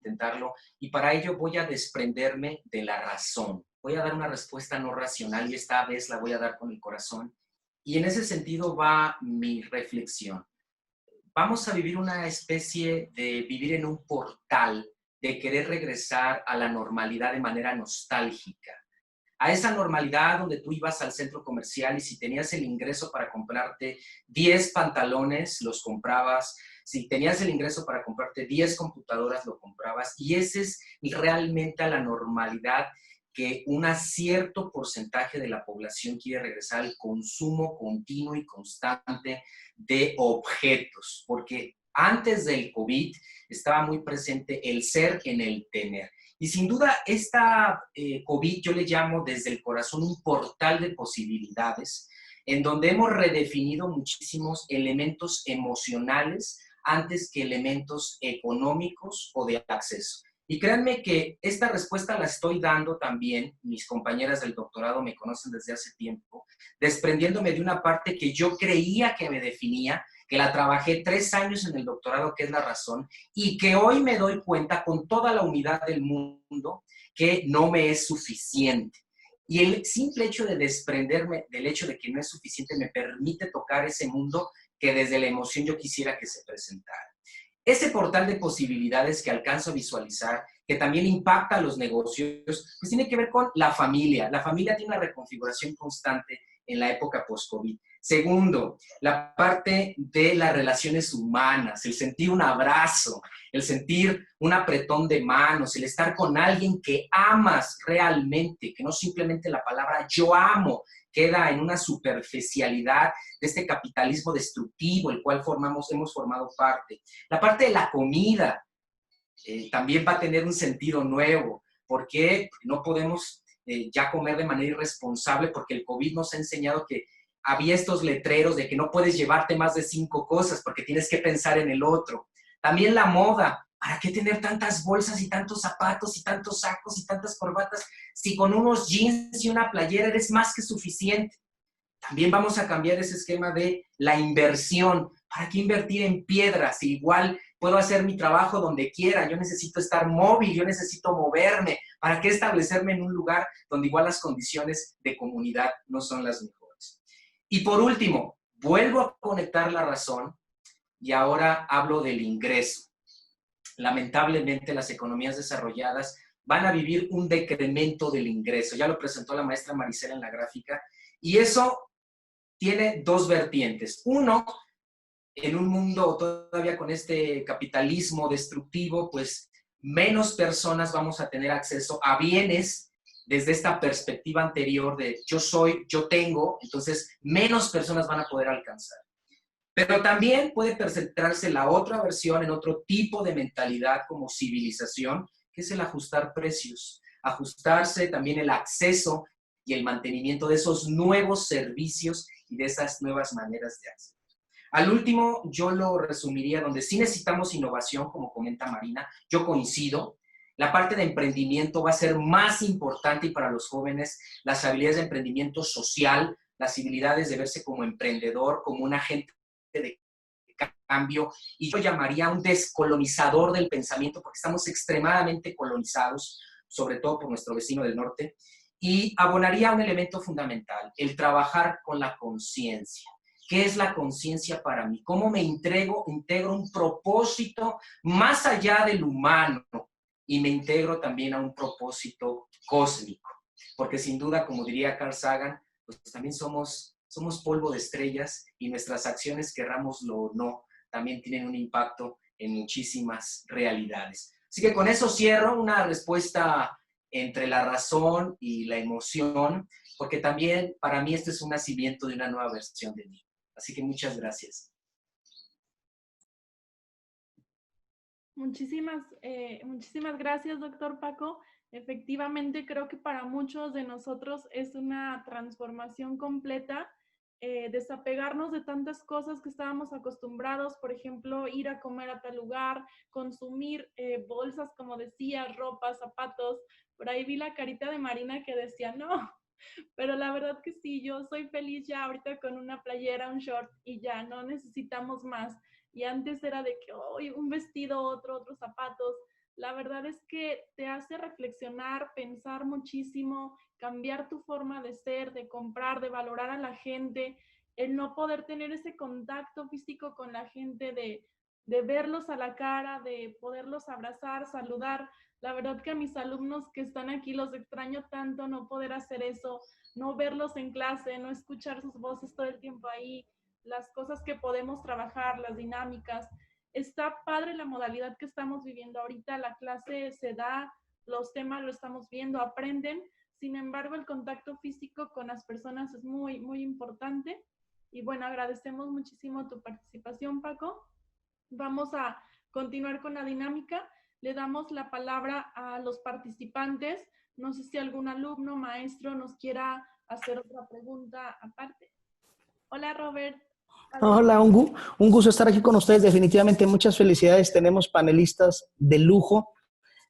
intentarlo, y para ello voy a desprenderme de la razón. Voy a dar una respuesta no racional y esta vez la voy a dar con el corazón. Y en ese sentido va mi reflexión. Vamos a vivir una especie de vivir en un portal, de querer regresar a la normalidad de manera nostálgica. A esa normalidad donde tú ibas al centro comercial y si tenías el ingreso para comprarte 10 pantalones, los comprabas. Si tenías el ingreso para comprarte 10 computadoras, lo comprabas. Y esa es realmente la normalidad que un cierto porcentaje de la población quiere regresar al consumo continuo y constante de objetos. Porque antes del COVID estaba muy presente el ser en el tener. Y sin duda, esta COVID yo le llamo desde el corazón un portal de posibilidades, en donde hemos redefinido muchísimos elementos emocionales antes que elementos económicos o de acceso. Y créanme que esta respuesta la estoy dando también, mis compañeras del doctorado me conocen desde hace tiempo, desprendiéndome de una parte que yo creía que me definía, que la trabajé 3 años en el doctorado, que es la razón, y que hoy me doy cuenta con toda la humildad del mundo que no me es suficiente. Y el simple hecho de desprenderme del hecho de que no es suficiente me permite tocar ese mundo que desde la emoción yo quisiera que se presentara. Ese portal de posibilidades que alcanzo a visualizar, que también impacta a los negocios, pues tiene que ver con la familia. La familia tiene una reconfiguración constante en la época post-COVID. Segundo, la parte de las relaciones humanas, el sentir un abrazo, el sentir un apretón de manos, el estar con alguien que amas realmente, que no simplemente la palabra yo amo queda en una superficialidad de este capitalismo destructivo, el cual hemos formado parte. La parte de la comida también va a tener un sentido nuevo, porque no podemos ya comer de manera irresponsable, porque el COVID nos ha enseñado que había estos letreros de que no puedes llevarte más de 5 cosas porque tienes que pensar en el otro. También la moda. ¿Para qué tener tantas bolsas y tantos zapatos y tantos sacos y tantas corbatas si con unos jeans y una playera eres más que suficiente? También vamos a cambiar ese esquema de la inversión. ¿Para qué invertir en piedras? Si igual puedo hacer mi trabajo donde quiera. Yo necesito estar móvil, yo necesito moverme. ¿Para qué establecerme en un lugar donde igual las condiciones de comunidad no son las mejores? Y por último, vuelvo a conectar la razón y ahora hablo del ingreso. lamentablemente las economías desarrolladas van a vivir un decremento del ingreso. Ya lo presentó la maestra Marisela en la gráfica. Y eso tiene dos vertientes. Uno, en un mundo todavía con este capitalismo destructivo, pues menos personas vamos a tener acceso a bienes desde esta perspectiva anterior de yo soy, yo tengo, entonces menos personas van a poder alcanzar. Pero también puede presentarse la otra versión en otro tipo de mentalidad como civilización, que es el ajustar precios, ajustarse también el acceso y el mantenimiento de esos nuevos servicios y de esas nuevas maneras de hacer. Al último, yo lo resumiría donde sí necesitamos innovación, como comenta Marina, yo coincido. La parte de emprendimiento va a ser más importante y para los jóvenes las habilidades de emprendimiento social, las habilidades de verse como emprendedor, como un agente de cambio, y yo llamaría un descolonizador del pensamiento, porque estamos extremadamente colonizados, sobre todo por nuestro vecino del norte, y abonaría un elemento fundamental, el trabajar con la conciencia. ¿Qué es la conciencia para mí? ¿Cómo me integro un propósito más allá del humano? Y me integro también a un propósito cósmico, porque sin duda, como diría Carl Sagan, pues también somos polvo de estrellas y nuestras acciones, querrámoslo o no, también tienen un impacto en muchísimas realidades. Así que con eso cierro una respuesta entre la razón y la emoción, porque también para mí esto es un nacimiento de una nueva versión de mí. Así que muchas gracias. Muchísimas gracias, doctor Paco. Efectivamente, creo que para muchos de nosotros es una transformación completa, desapegarnos de tantas cosas que estábamos acostumbrados, por ejemplo, ir a comer a tal lugar, consumir bolsas, como decía, ropa, zapatos. Por ahí vi la carita de Marina que decía, no, pero la verdad que sí, yo soy feliz ya ahorita con una playera, un short y ya, no necesitamos más. Y antes era de que, oh, un vestido, otros zapatos. La verdad es que te hace reflexionar, pensar muchísimo, cambiar tu forma de ser, de comprar, de valorar a la gente, el no poder tener ese contacto físico con la gente, de verlos a la cara, de poderlos abrazar, saludar. La verdad que a mis alumnos que están aquí los extraño tanto, no poder hacer eso, no verlos en clase, no escuchar sus voces todo el tiempo ahí, las cosas que podemos trabajar, las dinámicas. Está padre la modalidad que estamos viviendo ahorita, la clase se da, los temas lo estamos viendo, aprenden. Sin embargo, el contacto físico con las personas es muy, muy importante. Y bueno, agradecemos muchísimo tu participación, Paco. Vamos a continuar con la dinámica. Le damos la palabra a los participantes. No sé si algún alumno, maestro nos quiera hacer otra pregunta aparte. Hola, Robert. Hola, un gusto estar aquí con ustedes. Definitivamente muchas felicidades. Tenemos panelistas de lujo.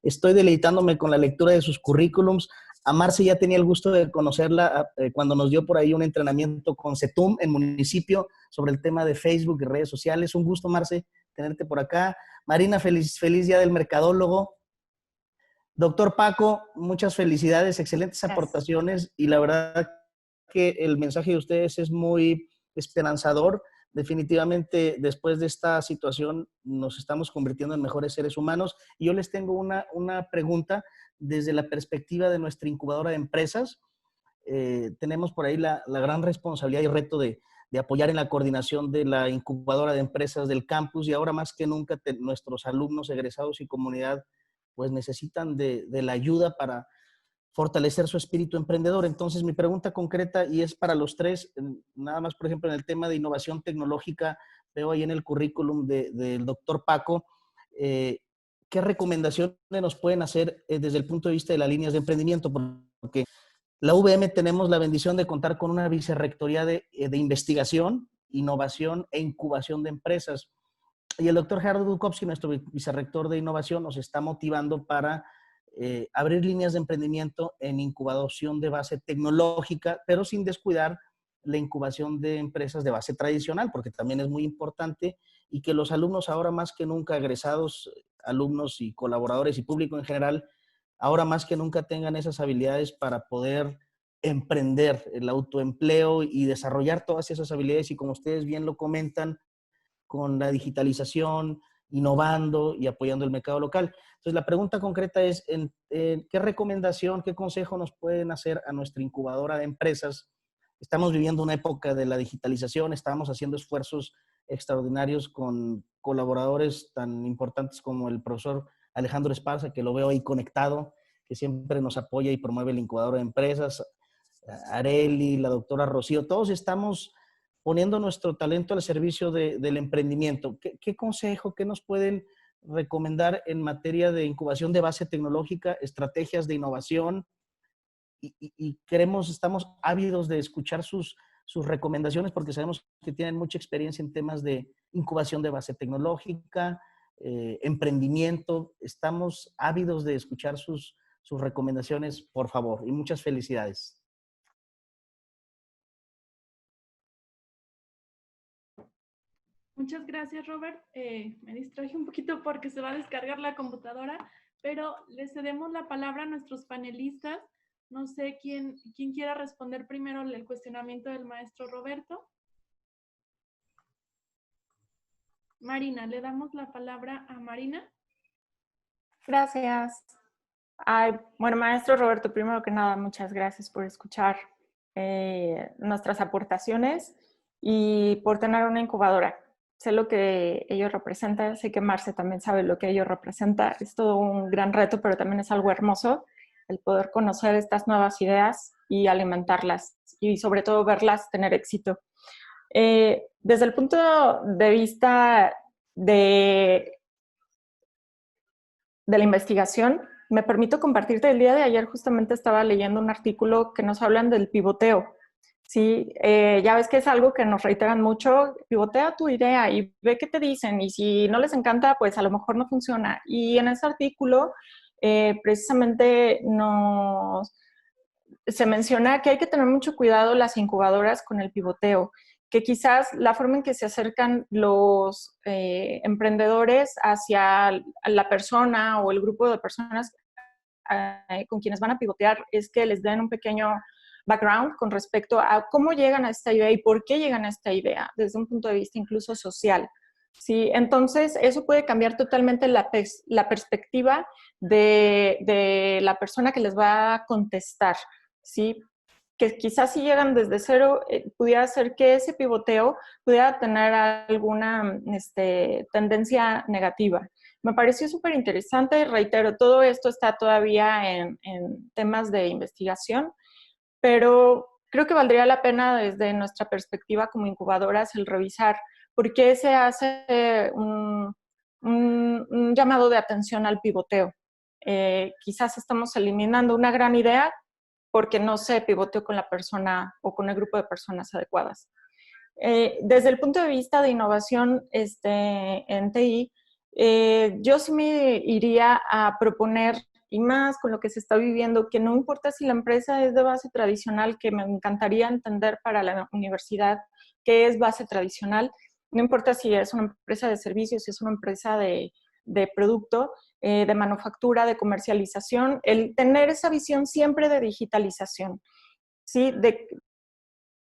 Estoy deleitándome con la lectura de sus currículums. A Marce ya tenía el gusto de conocerla cuando nos dio por ahí un entrenamiento con CETUM en municipio sobre el tema de Facebook y redes sociales. Un gusto, Marce, tenerte por acá. Marina, feliz día del mercadólogo. Doctor Paco, muchas felicidades, excelentes aportaciones y la verdad que el mensaje de ustedes es muy esperanzador. Definitivamente, después de esta situación, nos estamos convirtiendo en mejores seres humanos. Y yo les tengo una pregunta desde la perspectiva de nuestra incubadora de empresas. Tenemos por ahí la gran responsabilidad y reto de apoyar en la coordinación de la incubadora de empresas del campus y ahora más que nunca nuestros alumnos, egresados y comunidad pues necesitan de la ayuda para fortalecer su espíritu emprendedor. Entonces, mi pregunta concreta, y es para los tres, nada más, por ejemplo, en el tema de innovación tecnológica, veo ahí en el currículum del doctor Paco, ¿qué recomendaciones nos pueden hacer desde el punto de vista de las líneas de emprendimiento? Porque la UVM tenemos la bendición de contar con una vicerrectoría de investigación, innovación e incubación de empresas. Y el doctor Gerardo Dukowski, nuestro vicerrector de innovación, nos está motivando para abrir líneas de emprendimiento en incubación de base tecnológica, pero sin descuidar la incubación de empresas de base tradicional, porque también es muy importante y que los alumnos ahora más que nunca, egresados, alumnos y colaboradores y público en general, ahora más que nunca tengan esas habilidades para poder emprender el autoempleo y desarrollar todas esas habilidades y como ustedes bien lo comentan, con la digitalización, innovando y apoyando el mercado local. Entonces, la pregunta concreta es, ¿qué recomendación, qué consejo nos pueden hacer a nuestra incubadora de empresas? Estamos viviendo una época de la digitalización, estamos haciendo esfuerzos extraordinarios con colaboradores tan importantes como el profesor Alejandro Esparza, que lo veo ahí conectado, que siempre nos apoya y promueve la incubadora de empresas, Areli, la doctora Rocío, todos estamos poniendo nuestro talento al servicio del emprendimiento. ¿Qué consejo, qué nos pueden recomendar en materia de incubación de base tecnológica, estrategias de innovación? Y estamos ávidos de escuchar sus recomendaciones porque sabemos que tienen mucha experiencia en temas de incubación de base tecnológica, emprendimiento. Estamos ávidos de escuchar sus recomendaciones, por favor, y muchas felicidades. Muchas gracias, Robert. Me distraje un poquito porque se va a descargar la computadora, pero le cedemos la palabra a nuestros panelistas. No sé quién quiera responder primero el cuestionamiento del maestro Roberto. Marina, le damos la palabra a Marina. Gracias. Bueno, maestro Roberto, primero que nada, muchas gracias por escuchar nuestras aportaciones y por tener una incubadora. Sé lo que ello representa, sé que Marce también sabe lo que ello representa. Es todo un gran reto, pero también es algo hermoso el poder conocer estas nuevas ideas y alimentarlas y sobre todo verlas tener éxito. Desde el punto de vista de la investigación, me permito compartirte, el día de ayer justamente estaba leyendo un artículo que nos hablan del pivoteo. Sí, ya ves que es algo que nos reiteran mucho, pivotea tu idea y ve qué te dicen, y si no les encanta, pues a lo mejor no funciona. Y en ese artículo precisamente se menciona que hay que tener mucho cuidado las incubadoras con el pivoteo, que quizás la forma en que se acercan los emprendedores hacia la persona o el grupo de personas con quienes van a pivotear es que les den un pequeño background con respecto a cómo llegan a esta idea y por qué llegan a esta idea, desde un punto de vista incluso social. ¿Sí? Entonces, eso puede cambiar totalmente la perspectiva de la persona que les va a contestar, ¿sí? Que quizás si llegan desde cero, pudiera ser que ese pivoteo pudiera tener alguna tendencia negativa. Me pareció súper interesante, reitero, todo esto está todavía en temas de investigación, pero creo que valdría la pena desde nuestra perspectiva como incubadoras el revisar por qué se hace un llamado de atención al pivoteo. Quizás estamos eliminando una gran idea porque no se pivoteó con la persona o con el grupo de personas adecuadas. Desde el punto de vista de innovación en TI, yo sí me iría a proponer, y más con lo que se está viviendo, que no importa si la empresa es de base tradicional, que me encantaría entender para la universidad qué es base tradicional, no importa si es una empresa de servicios, si es una empresa de producto, de manufactura, de comercialización, el tener esa visión siempre de digitalización, ¿sí? De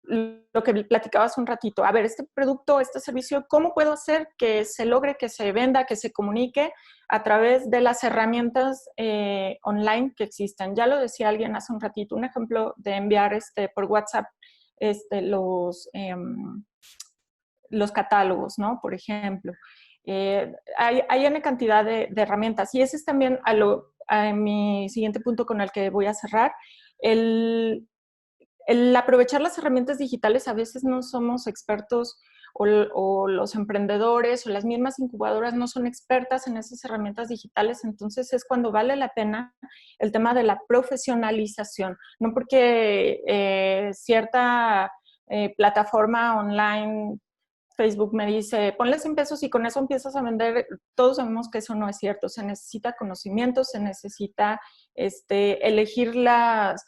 lo que platicaba hace un ratito, a ver, este producto, este servicio, ¿cómo puedo hacer que se logre, que se venda, que se comunique a través de las herramientas online que existen? Ya lo decía alguien hace un ratito, un ejemplo de enviar por WhatsApp los catálogos, ¿no? Por ejemplo. Hay una cantidad de herramientas y ese es también a mi siguiente punto con el que voy a cerrar. El aprovechar las herramientas digitales, a veces no somos expertos o los emprendedores o las mismas incubadoras no son expertas en esas herramientas digitales, entonces es cuando vale la pena el tema de la profesionalización. No porque cierta plataforma online, Facebook me dice, ponle 100 pesos y con eso empiezas a vender. Todos sabemos que eso no es cierto. Se necesita conocimiento, se necesita elegir las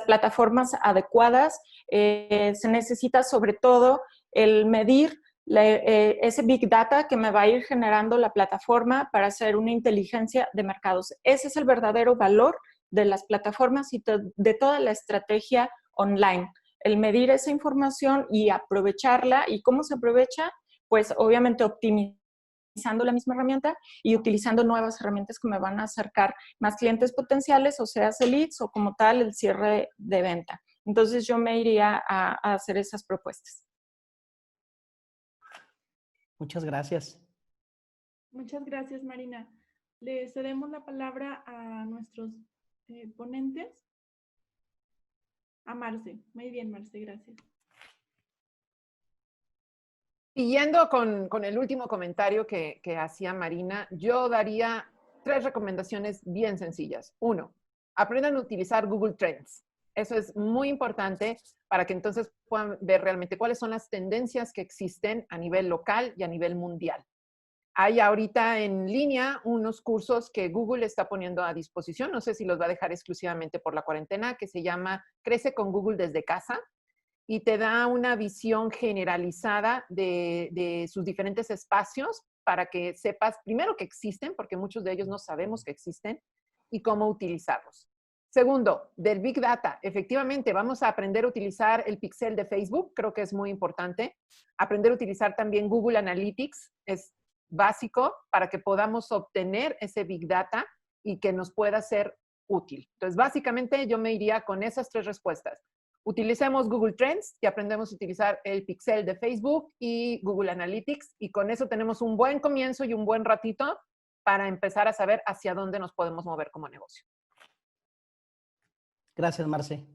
plataformas adecuadas, se necesita sobre todo el medir ese Big Data que me va a ir generando la plataforma para hacer una inteligencia de mercados. Ese es el verdadero valor de las plataformas y de toda la estrategia online. El medir esa información y aprovecharla. ¿Y cómo se aprovecha? Pues obviamente optimizando utilizando la misma herramienta y utilizando nuevas herramientas que me van a acercar más clientes potenciales, o sea, leads o como tal el cierre de venta. Entonces yo me iría a hacer esas propuestas. Muchas gracias. Muchas gracias, Marina. Le cedemos la palabra a nuestros ponentes. A Marce. Muy bien, Marce, gracias. Siguiendo con el último comentario que hacía Marina, yo daría 3 recomendaciones bien sencillas. 1, aprendan a utilizar Google Trends. Eso es muy importante para que entonces puedan ver realmente cuáles son las tendencias que existen a nivel local y a nivel mundial. Hay ahorita en línea unos cursos que Google está poniendo a disposición, no sé si los va a dejar exclusivamente por la cuarentena, que se llama Crece con Google desde casa, y te da una visión generalizada de sus diferentes espacios para que sepas primero que existen, porque muchos de ellos no sabemos que existen, y cómo utilizarlos. Segundo, del Big Data. Efectivamente, vamos a aprender a utilizar el pixel de Facebook, creo que es muy importante. Aprender a utilizar también Google Analytics es básico para que podamos obtener ese Big Data y que nos pueda ser útil. Entonces, básicamente yo me iría con esas 3 respuestas. Utilicemos Google Trends y aprendemos a utilizar el pixel de Facebook y Google Analytics, y con eso tenemos un buen comienzo y un buen ratito para empezar a saber hacia dónde nos podemos mover como negocio. Gracias, Marce.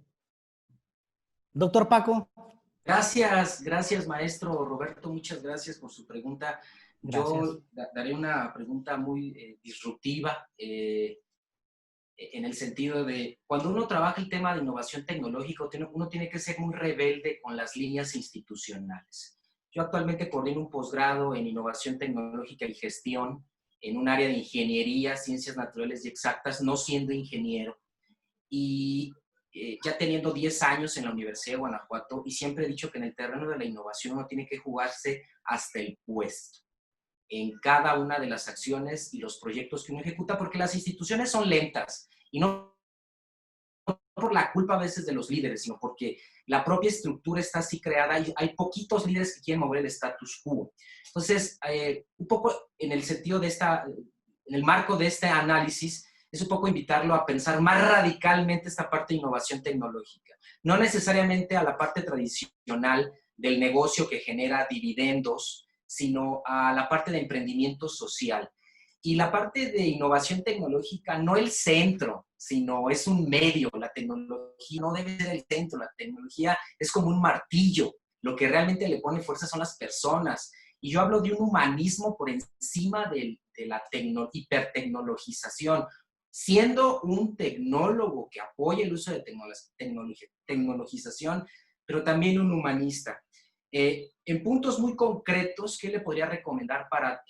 Doctor Paco. Gracias, maestro Roberto. Muchas gracias por su pregunta. Gracias. Yo daré una pregunta muy disruptiva en el sentido de, cuando uno trabaja el tema de innovación tecnológica, uno tiene que ser muy rebelde con las líneas institucionales. Yo actualmente coordino un posgrado en innovación tecnológica y gestión en un área de ingeniería, ciencias naturales y exactas, no siendo ingeniero. Y ya teniendo 10 años en la Universidad de Guanajuato, y siempre he dicho que en el terreno de la innovación uno tiene que jugarse hasta el puesto en cada una de las acciones y los proyectos que uno ejecuta, porque las instituciones son lentas, y no por la culpa a veces de los líderes, sino porque la propia estructura está así creada y hay poquitos líderes que quieren mover el status quo. Entonces, un poco en el sentido de en el marco de este análisis, es un poco invitarlo a pensar más radicalmente esta parte de innovación tecnológica. No necesariamente a la parte tradicional del negocio que genera dividendos, sino a la parte de emprendimiento social. Y la parte de innovación tecnológica, no el centro, sino es un medio. La tecnología no debe ser el centro, la tecnología es como un martillo. Lo que realmente le pone fuerza son las personas. Y yo hablo de un humanismo por encima de la hipertecnologización. Siendo un tecnólogo que apoya el uso de tecnologización, pero también un humanista. En puntos muy concretos, ¿qué le podría recomendar para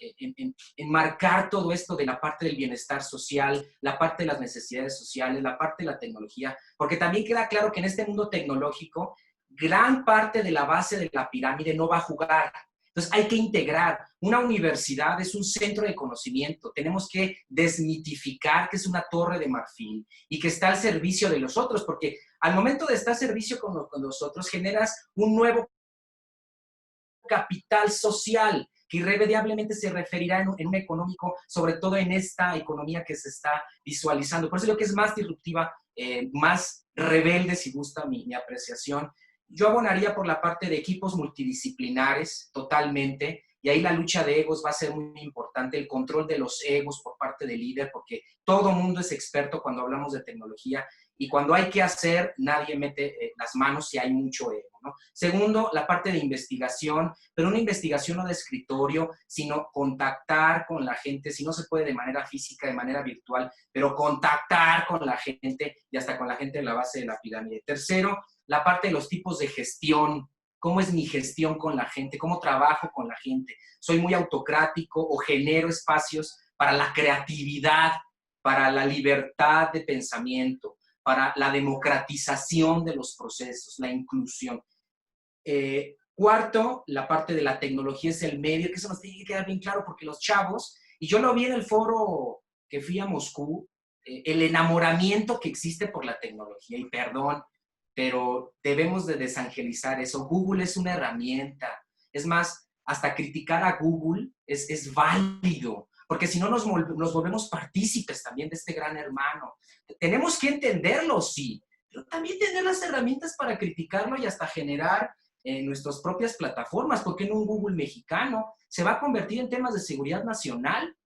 enmarcar todo esto de la parte del bienestar social, la parte de las necesidades sociales, la parte de la tecnología? Porque también queda claro que en este mundo tecnológico, gran parte de la base de la pirámide no va a jugar. Entonces hay que integrar. Una universidad es un centro de conocimiento. Tenemos que desmitificar que es una torre de marfil y que está al servicio de los otros, porque al momento de estar al servicio con los otros generas un nuevo capital social que irremediablemente se referirá en un económico, sobre todo en esta economía que se está visualizando. Por eso yo creo que es más disruptiva, más rebelde, si gusta mi apreciación. Yo abonaría por la parte de equipos multidisciplinares totalmente, y ahí la lucha de egos va a ser muy importante, el control de los egos por parte del líder, porque todo mundo es experto cuando hablamos de tecnología, y cuando hay que hacer, nadie mete las manos si hay mucho ego, ¿no? Segundo, la parte de investigación, pero una investigación no de escritorio, sino contactar con la gente, si no se puede de manera física, de manera virtual, pero contactar con la gente y hasta con la gente de la base de la pirámide. Tercero, la parte de los tipos de gestión. ¿Cómo es mi gestión con la gente? ¿Cómo trabajo con la gente? ¿Soy muy autocrático o genero espacios para la creatividad, para la libertad de pensamiento, para la democratización de los procesos, la inclusión? Cuarto, la parte de la tecnología es el medio, que eso nos tiene que quedar bien claro, porque los chavos, y yo lo vi en el foro que fui a Moscú, el enamoramiento que existe por la tecnología, y perdón, pero debemos de desangelizar eso. Google es una herramienta. Es más, hasta criticar a Google es válido, porque si no nos volvemos partícipes también de este gran hermano. Tenemos que entenderlo, sí, pero también tener las herramientas para criticarlo y hasta generar nuestras propias plataformas, porque en un Google mexicano se va a convertir en temas de seguridad nacional,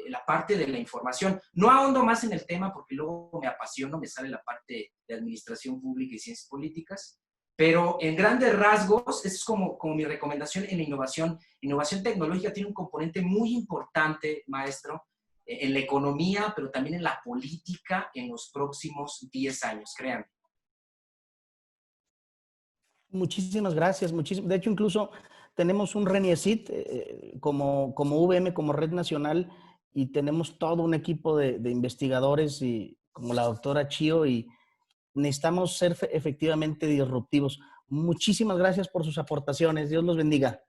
la parte de la información. No ahondo más en el tema porque luego me apasiono, me sale la parte de administración pública y ciencias políticas, pero en grandes rasgos, eso es como mi recomendación en la innovación. Innovación tecnológica tiene un componente muy importante, maestro, en la economía, pero también en la política en los próximos 10 años, créanme. Muchísimas gracias. De hecho, incluso tenemos un RENIECIT como VM, como red nacional, y tenemos todo un equipo de investigadores, y como la doctora Chío, y necesitamos ser efectivamente disruptivos. Muchísimas gracias por sus aportaciones. Dios los bendiga.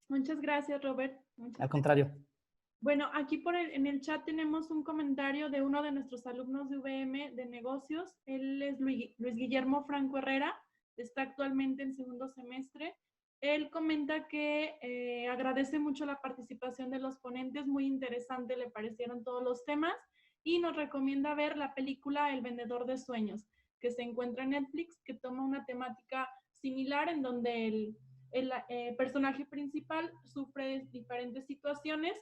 Muchas gracias, Robert. Al contrario. Bueno, aquí en el chat tenemos un comentario de uno de nuestros alumnos de VM de negocios. Él es Luis Guillermo Franco Herrera, está actualmente en segundo semestre. Él comenta que agradece mucho la participación de los ponentes, muy interesante le parecieron todos los temas, y nos recomienda ver la película El Vendedor de Sueños, que se encuentra en Netflix, que toma una temática similar en donde el personaje principal sufre diferentes situaciones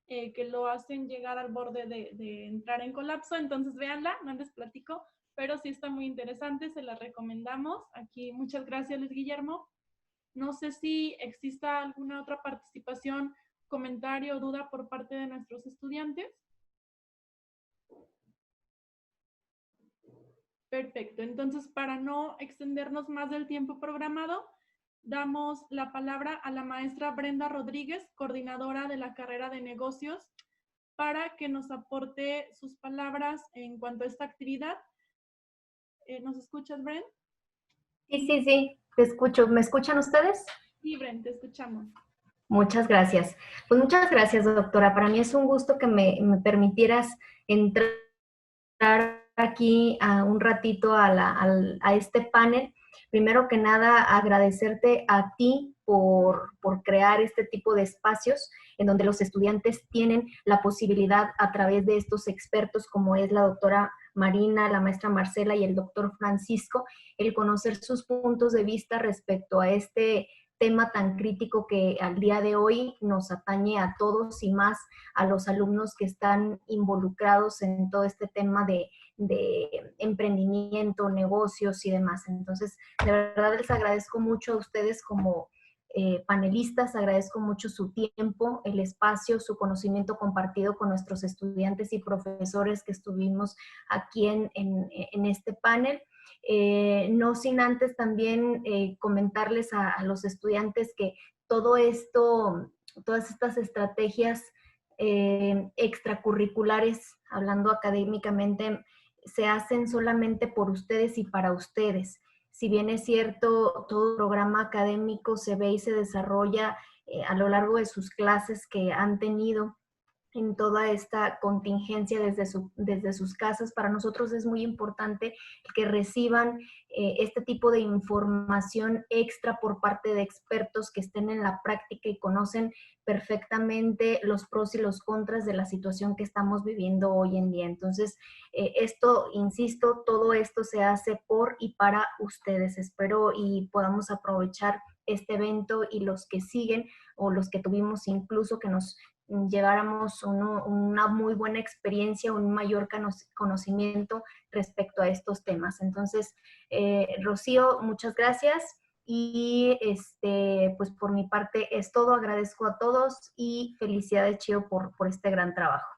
que lo hacen llegar al borde de entrar en colapso. Entonces véanla, no les platico, pero sí está muy interesante, se la recomendamos. Aquí muchas gracias, Luis Guillermo. No sé si exista alguna otra participación, comentario o duda por parte de nuestros estudiantes. Perfecto, entonces para no extendernos más del tiempo programado, damos la palabra a la maestra Brenda Rodríguez, coordinadora de la carrera de negocios, para que nos aporte sus palabras en cuanto a esta actividad. ¿Nos escuchas, Brenda? Sí, te escucho. ¿Me escuchan ustedes? Sí, Brenda, te escuchamos. Muchas gracias. Pues muchas gracias, doctora. Para mí es un gusto que me permitieras entrar aquí un ratito a este panel. Primero que nada, agradecerte a ti por crear este tipo de espacios en donde los estudiantes tienen la posibilidad, a través de estos expertos como es la doctora Marina, la maestra Marcela y el doctor Francisco, el conocer sus puntos de vista respecto a este tema tan crítico que al día de hoy nos atañe a todos y más a los alumnos que están involucrados en todo este tema de emprendimiento, negocios y demás. Entonces, de verdad les agradezco mucho a ustedes como panelistas, agradezco mucho su tiempo, el espacio, su conocimiento compartido con nuestros estudiantes y profesores que estuvimos aquí en este panel. No sin antes también comentarles a los estudiantes que todo esto, todas estas estrategias extracurriculares, hablando académicamente, se hacen solamente por ustedes y para ustedes. Si bien es cierto, todo programa académico se ve y se desarrolla a lo largo de sus clases que han tenido en toda esta contingencia desde sus casas, para nosotros es muy importante que reciban este tipo de información extra por parte de expertos que estén en la práctica y conocen perfectamente los pros y los contras de la situación que estamos viviendo hoy en día. Entonces, esto, insisto, todo esto se hace por y para ustedes. Espero y podamos aprovechar este evento y los que siguen o los que tuvimos incluso, que nos lleváramos una muy buena experiencia, un mayor conocimiento respecto a estos temas. Entonces, Rocío, muchas gracias. Y pues por mi parte es todo. Agradezco a todos y felicidades, Chío, por este gran trabajo.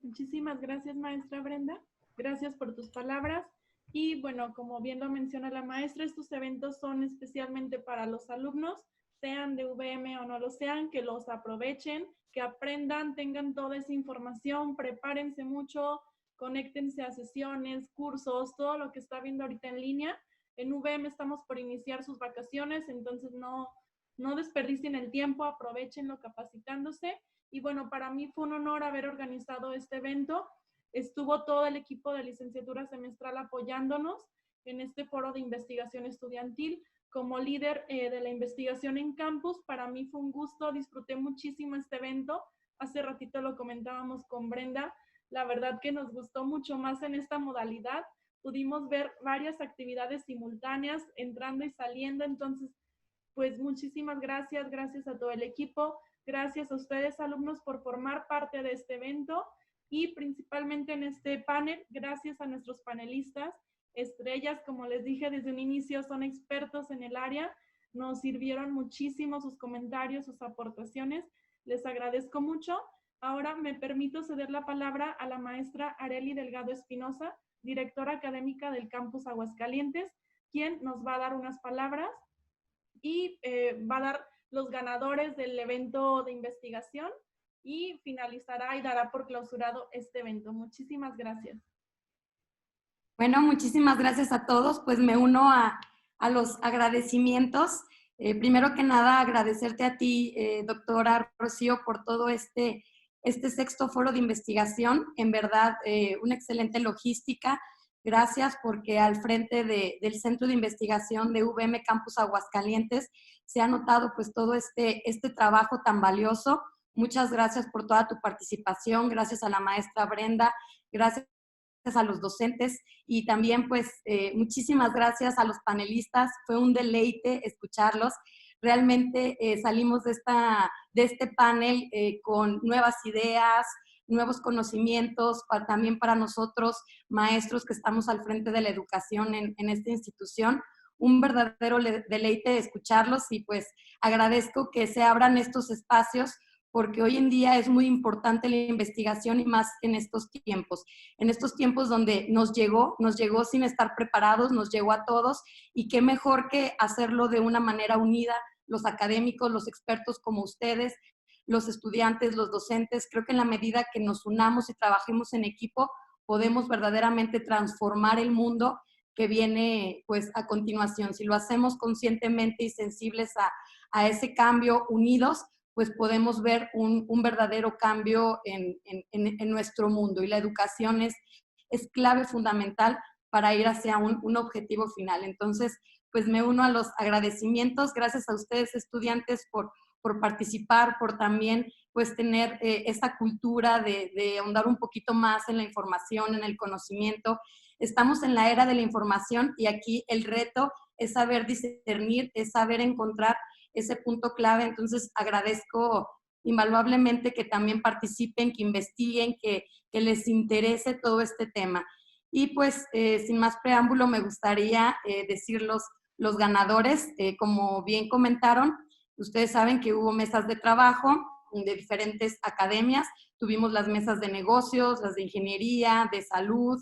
Muchísimas gracias, maestra Brenda. Gracias por tus palabras. Y bueno, como bien lo menciona la maestra, estos eventos son especialmente para los alumnos, sean de VM o no lo sean, que los aprovechen, que aprendan, tengan toda esa información, prepárense mucho, conéctense a sesiones, cursos, todo lo que está viendo ahorita en línea. En VM estamos por iniciar sus vacaciones, entonces no desperdicien el tiempo, aprovechenlo capacitándose. Y bueno, para mí fue un honor haber organizado este evento. Estuvo todo el equipo de licenciatura semestral apoyándonos en este foro de investigación estudiantil. Como líder de la investigación en campus, para mí fue un gusto, disfruté muchísimo este evento. Hace ratito lo comentábamos con Brenda, la verdad que nos gustó mucho más en esta modalidad. Pudimos ver varias actividades simultáneas, entrando y saliendo, entonces, pues muchísimas gracias, gracias a todo el equipo, gracias a ustedes alumnos por formar parte de este evento y principalmente en este panel, gracias a nuestros panelistas, estrellas, como les dije desde un inicio, son expertos en el área, nos sirvieron muchísimo sus comentarios, sus aportaciones, les agradezco mucho. Ahora me permito ceder la palabra a la maestra Arely Delgado Espinosa, directora académica del Campus Aguascalientes, quien nos va a dar unas palabras y va a dar los ganadores del evento de investigación y finalizará y dará por clausurado este evento. Muchísimas gracias. Bueno, muchísimas gracias a todos. Pues me uno a los agradecimientos. Primero que nada, agradecerte a ti, doctora Rocío, por todo este sexto foro de investigación. En verdad, una excelente logística. Gracias porque al frente del Centro de Investigación de UVM Campus Aguascalientes se ha notado pues todo este trabajo tan valioso. Muchas gracias por toda tu participación. Gracias a la maestra Brenda. Gracias a los docentes y también pues muchísimas gracias a los panelistas. Fue un deleite escucharlos. Realmente salimos de este panel con nuevas ideas, nuevos conocimientos, también para nosotros, maestros que estamos al frente de la educación en esta institución. Un verdadero deleite escucharlos y pues agradezco que se abran estos espacios porque hoy en día es muy importante la investigación y más en estos tiempos donde nos llegó sin estar preparados, nos llegó a todos y qué mejor que hacerlo de una manera unida, los académicos, los expertos como ustedes, los estudiantes, los docentes. Creo que en la medida que nos unamos y trabajemos en equipo, podemos verdaderamente transformar el mundo que viene pues a continuación. Si lo hacemos conscientemente y sensibles a ese cambio unidos, pues podemos ver un verdadero cambio en nuestro mundo. Y la educación es clave fundamental para ir hacia un objetivo final. Entonces, pues me uno a los agradecimientos. Gracias a ustedes, estudiantes, por participar, por también pues tener esa cultura de ahondar un poquito más en la información, en el conocimiento. Estamos en la era de la información y aquí el reto es saber discernir, es saber encontrar ese punto clave. Entonces agradezco invaluablemente que también participen, que investiguen, que les interese todo este tema. Y pues sin más preámbulo me gustaría decir los ganadores. Como bien comentaron, ustedes saben que hubo mesas de trabajo de diferentes academias, tuvimos las mesas de negocios, las de ingeniería, de salud,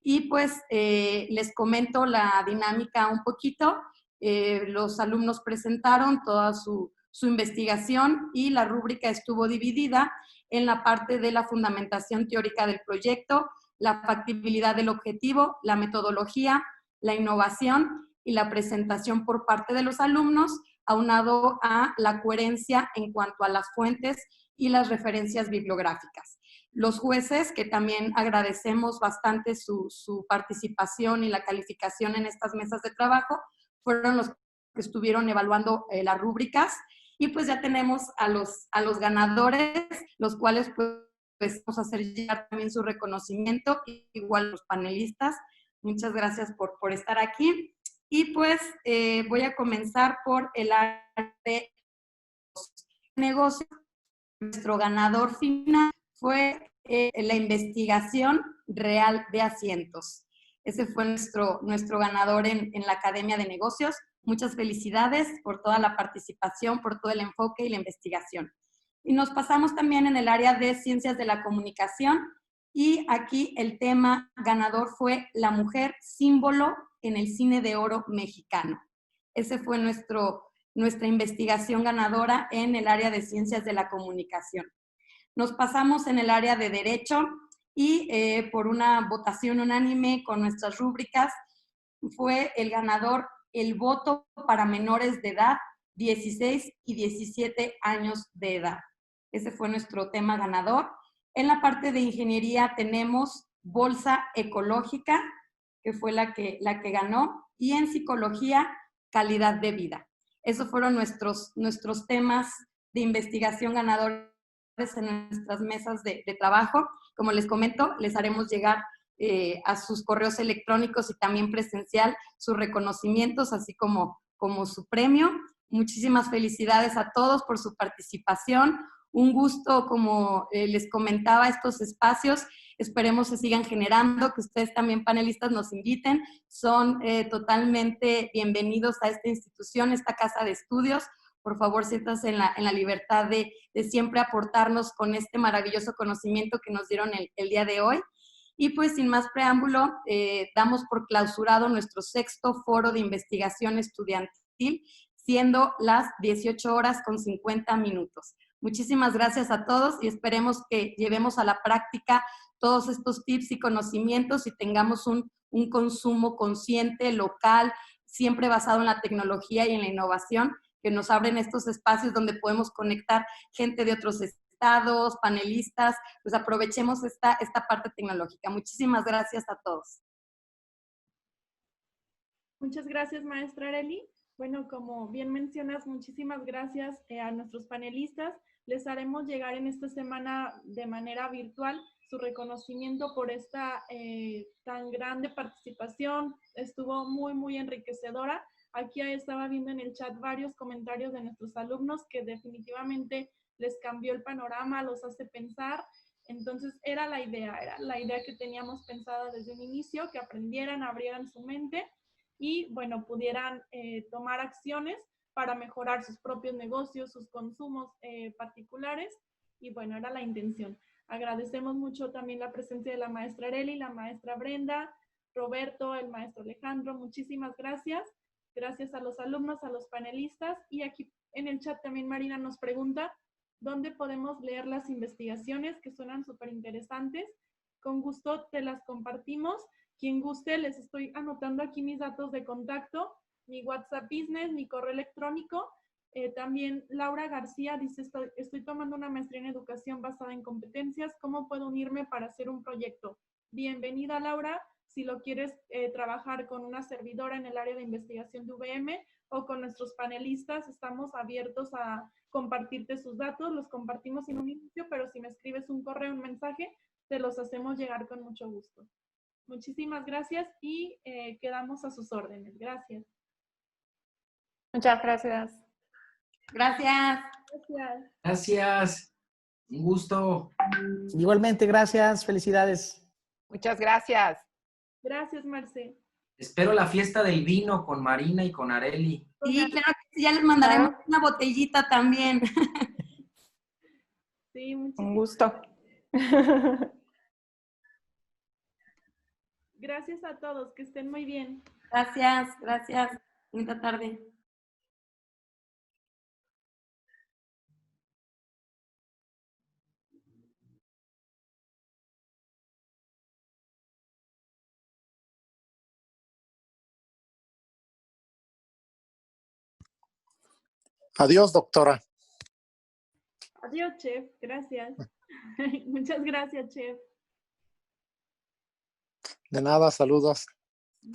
y pues les comento la dinámica un poquito. Los alumnos presentaron toda su investigación y la rúbrica estuvo dividida en la parte de la fundamentación teórica del proyecto, la factibilidad del objetivo, la metodología, la innovación y la presentación por parte de los alumnos, aunado a la coherencia en cuanto a las fuentes y las referencias bibliográficas. Los jueces, que también agradecemos bastante su participación y la calificación en estas mesas de trabajo, fueron los que estuvieron evaluando las rúbricas. Y pues ya tenemos a los ganadores, los cuales pues vamos a hacer llegar también su reconocimiento, igual los panelistas. Muchas gracias por estar aquí. Y pues voy a comenzar por el área de negocios. Nuestro ganador final fue la investigación real de asientos. Ese fue nuestro ganador en la Academia de Negocios. Muchas felicidades por toda la participación, por todo el enfoque y la investigación. Y nos pasamos también en el área de Ciencias de la Comunicación. Y aquí el tema ganador fue la mujer símbolo en el cine de oro mexicano. Ese fue nuestra investigación ganadora en el área de Ciencias de la Comunicación. Nos pasamos en el área de Derecho y por una votación unánime con nuestras rúbricas fue el ganador el voto para menores de edad, 16 y 17 años de edad. Ese fue nuestro tema ganador. En la parte de ingeniería tenemos bolsa ecológica, que fue la que ganó, y en psicología, calidad de vida. Esos fueron nuestros temas de investigación ganadores en nuestras mesas de trabajo. Como les comento, les haremos llegar a sus correos electrónicos y también presencial sus reconocimientos, así como su premio. Muchísimas felicidades a todos por su participación. Un gusto, como les comentaba, estos espacios. Esperemos se sigan generando, que ustedes también, panelistas, nos inviten. Son totalmente bienvenidos a esta institución, esta casa de estudios. Por favor, siéntanse en la libertad de siempre aportarnos con este maravilloso conocimiento que nos dieron el día de hoy. Y pues, sin más preámbulo, damos por clausurado nuestro 6º foro de investigación estudiantil, siendo las 18:50. Muchísimas gracias a todos y esperemos que llevemos a la práctica todos estos tips y conocimientos y tengamos un consumo consciente, local, siempre basado en la tecnología y en la innovación, que nos abren estos espacios donde podemos conectar gente de otros estados, panelistas. Pues aprovechemos esta parte tecnológica. Muchísimas gracias a todos. Muchas gracias, maestra Arely. Bueno, como bien mencionas, muchísimas gracias a nuestros panelistas. Les haremos llegar en esta semana de manera virtual su reconocimiento por esta tan grande participación. Estuvo muy, muy enriquecedora. Aquí estaba viendo en el chat varios comentarios de nuestros alumnos que definitivamente les cambió el panorama, los hace pensar. Entonces era la idea que teníamos pensada desde un inicio, que aprendieran, abrieran su mente y, bueno, pudieran tomar acciones para mejorar sus propios negocios, sus consumos particulares, y bueno, era la intención. Agradecemos mucho también la presencia de la maestra Arely, la maestra Brenda, Roberto, el maestro Alejandro, muchísimas gracias. Gracias a los alumnos, a los panelistas, y aquí en el chat también Marina nos pregunta dónde podemos leer las investigaciones que suenan súper interesantes. Con gusto te las compartimos. Quien guste, les estoy anotando aquí mis datos de contacto, mi WhatsApp Business, mi correo electrónico. También Laura García dice, estoy tomando una maestría en educación basada en competencias. ¿Cómo puedo unirme para hacer un proyecto? Bienvenida, Laura. Si lo quieres trabajar con una servidora en el área de investigación de UVM o con nuestros panelistas, estamos abiertos a compartirte sus datos. Los compartimos sin un inicio, pero si me escribes un correo, un mensaje, te los hacemos llegar con mucho gusto. Muchísimas gracias y quedamos a sus órdenes. Gracias. Muchas gracias. Gracias. Gracias. Gracias. Un gusto. Igualmente, gracias. Felicidades. Muchas gracias. Gracias, Marce. Espero la fiesta del vino con Marina y con Arely. Sí, claro que sí, ya les mandaremos una botellita también. Sí, Un gusto. Gracias a todos, que estén muy bien. Gracias, gracias. Bonita tarde. Adiós, doctora. Adiós, chef. Gracias. Muchas gracias, chef. De nada, saludos.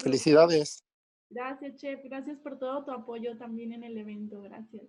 Felicidades. Gracias, chef. Gracias por todo tu apoyo también en el evento. Gracias.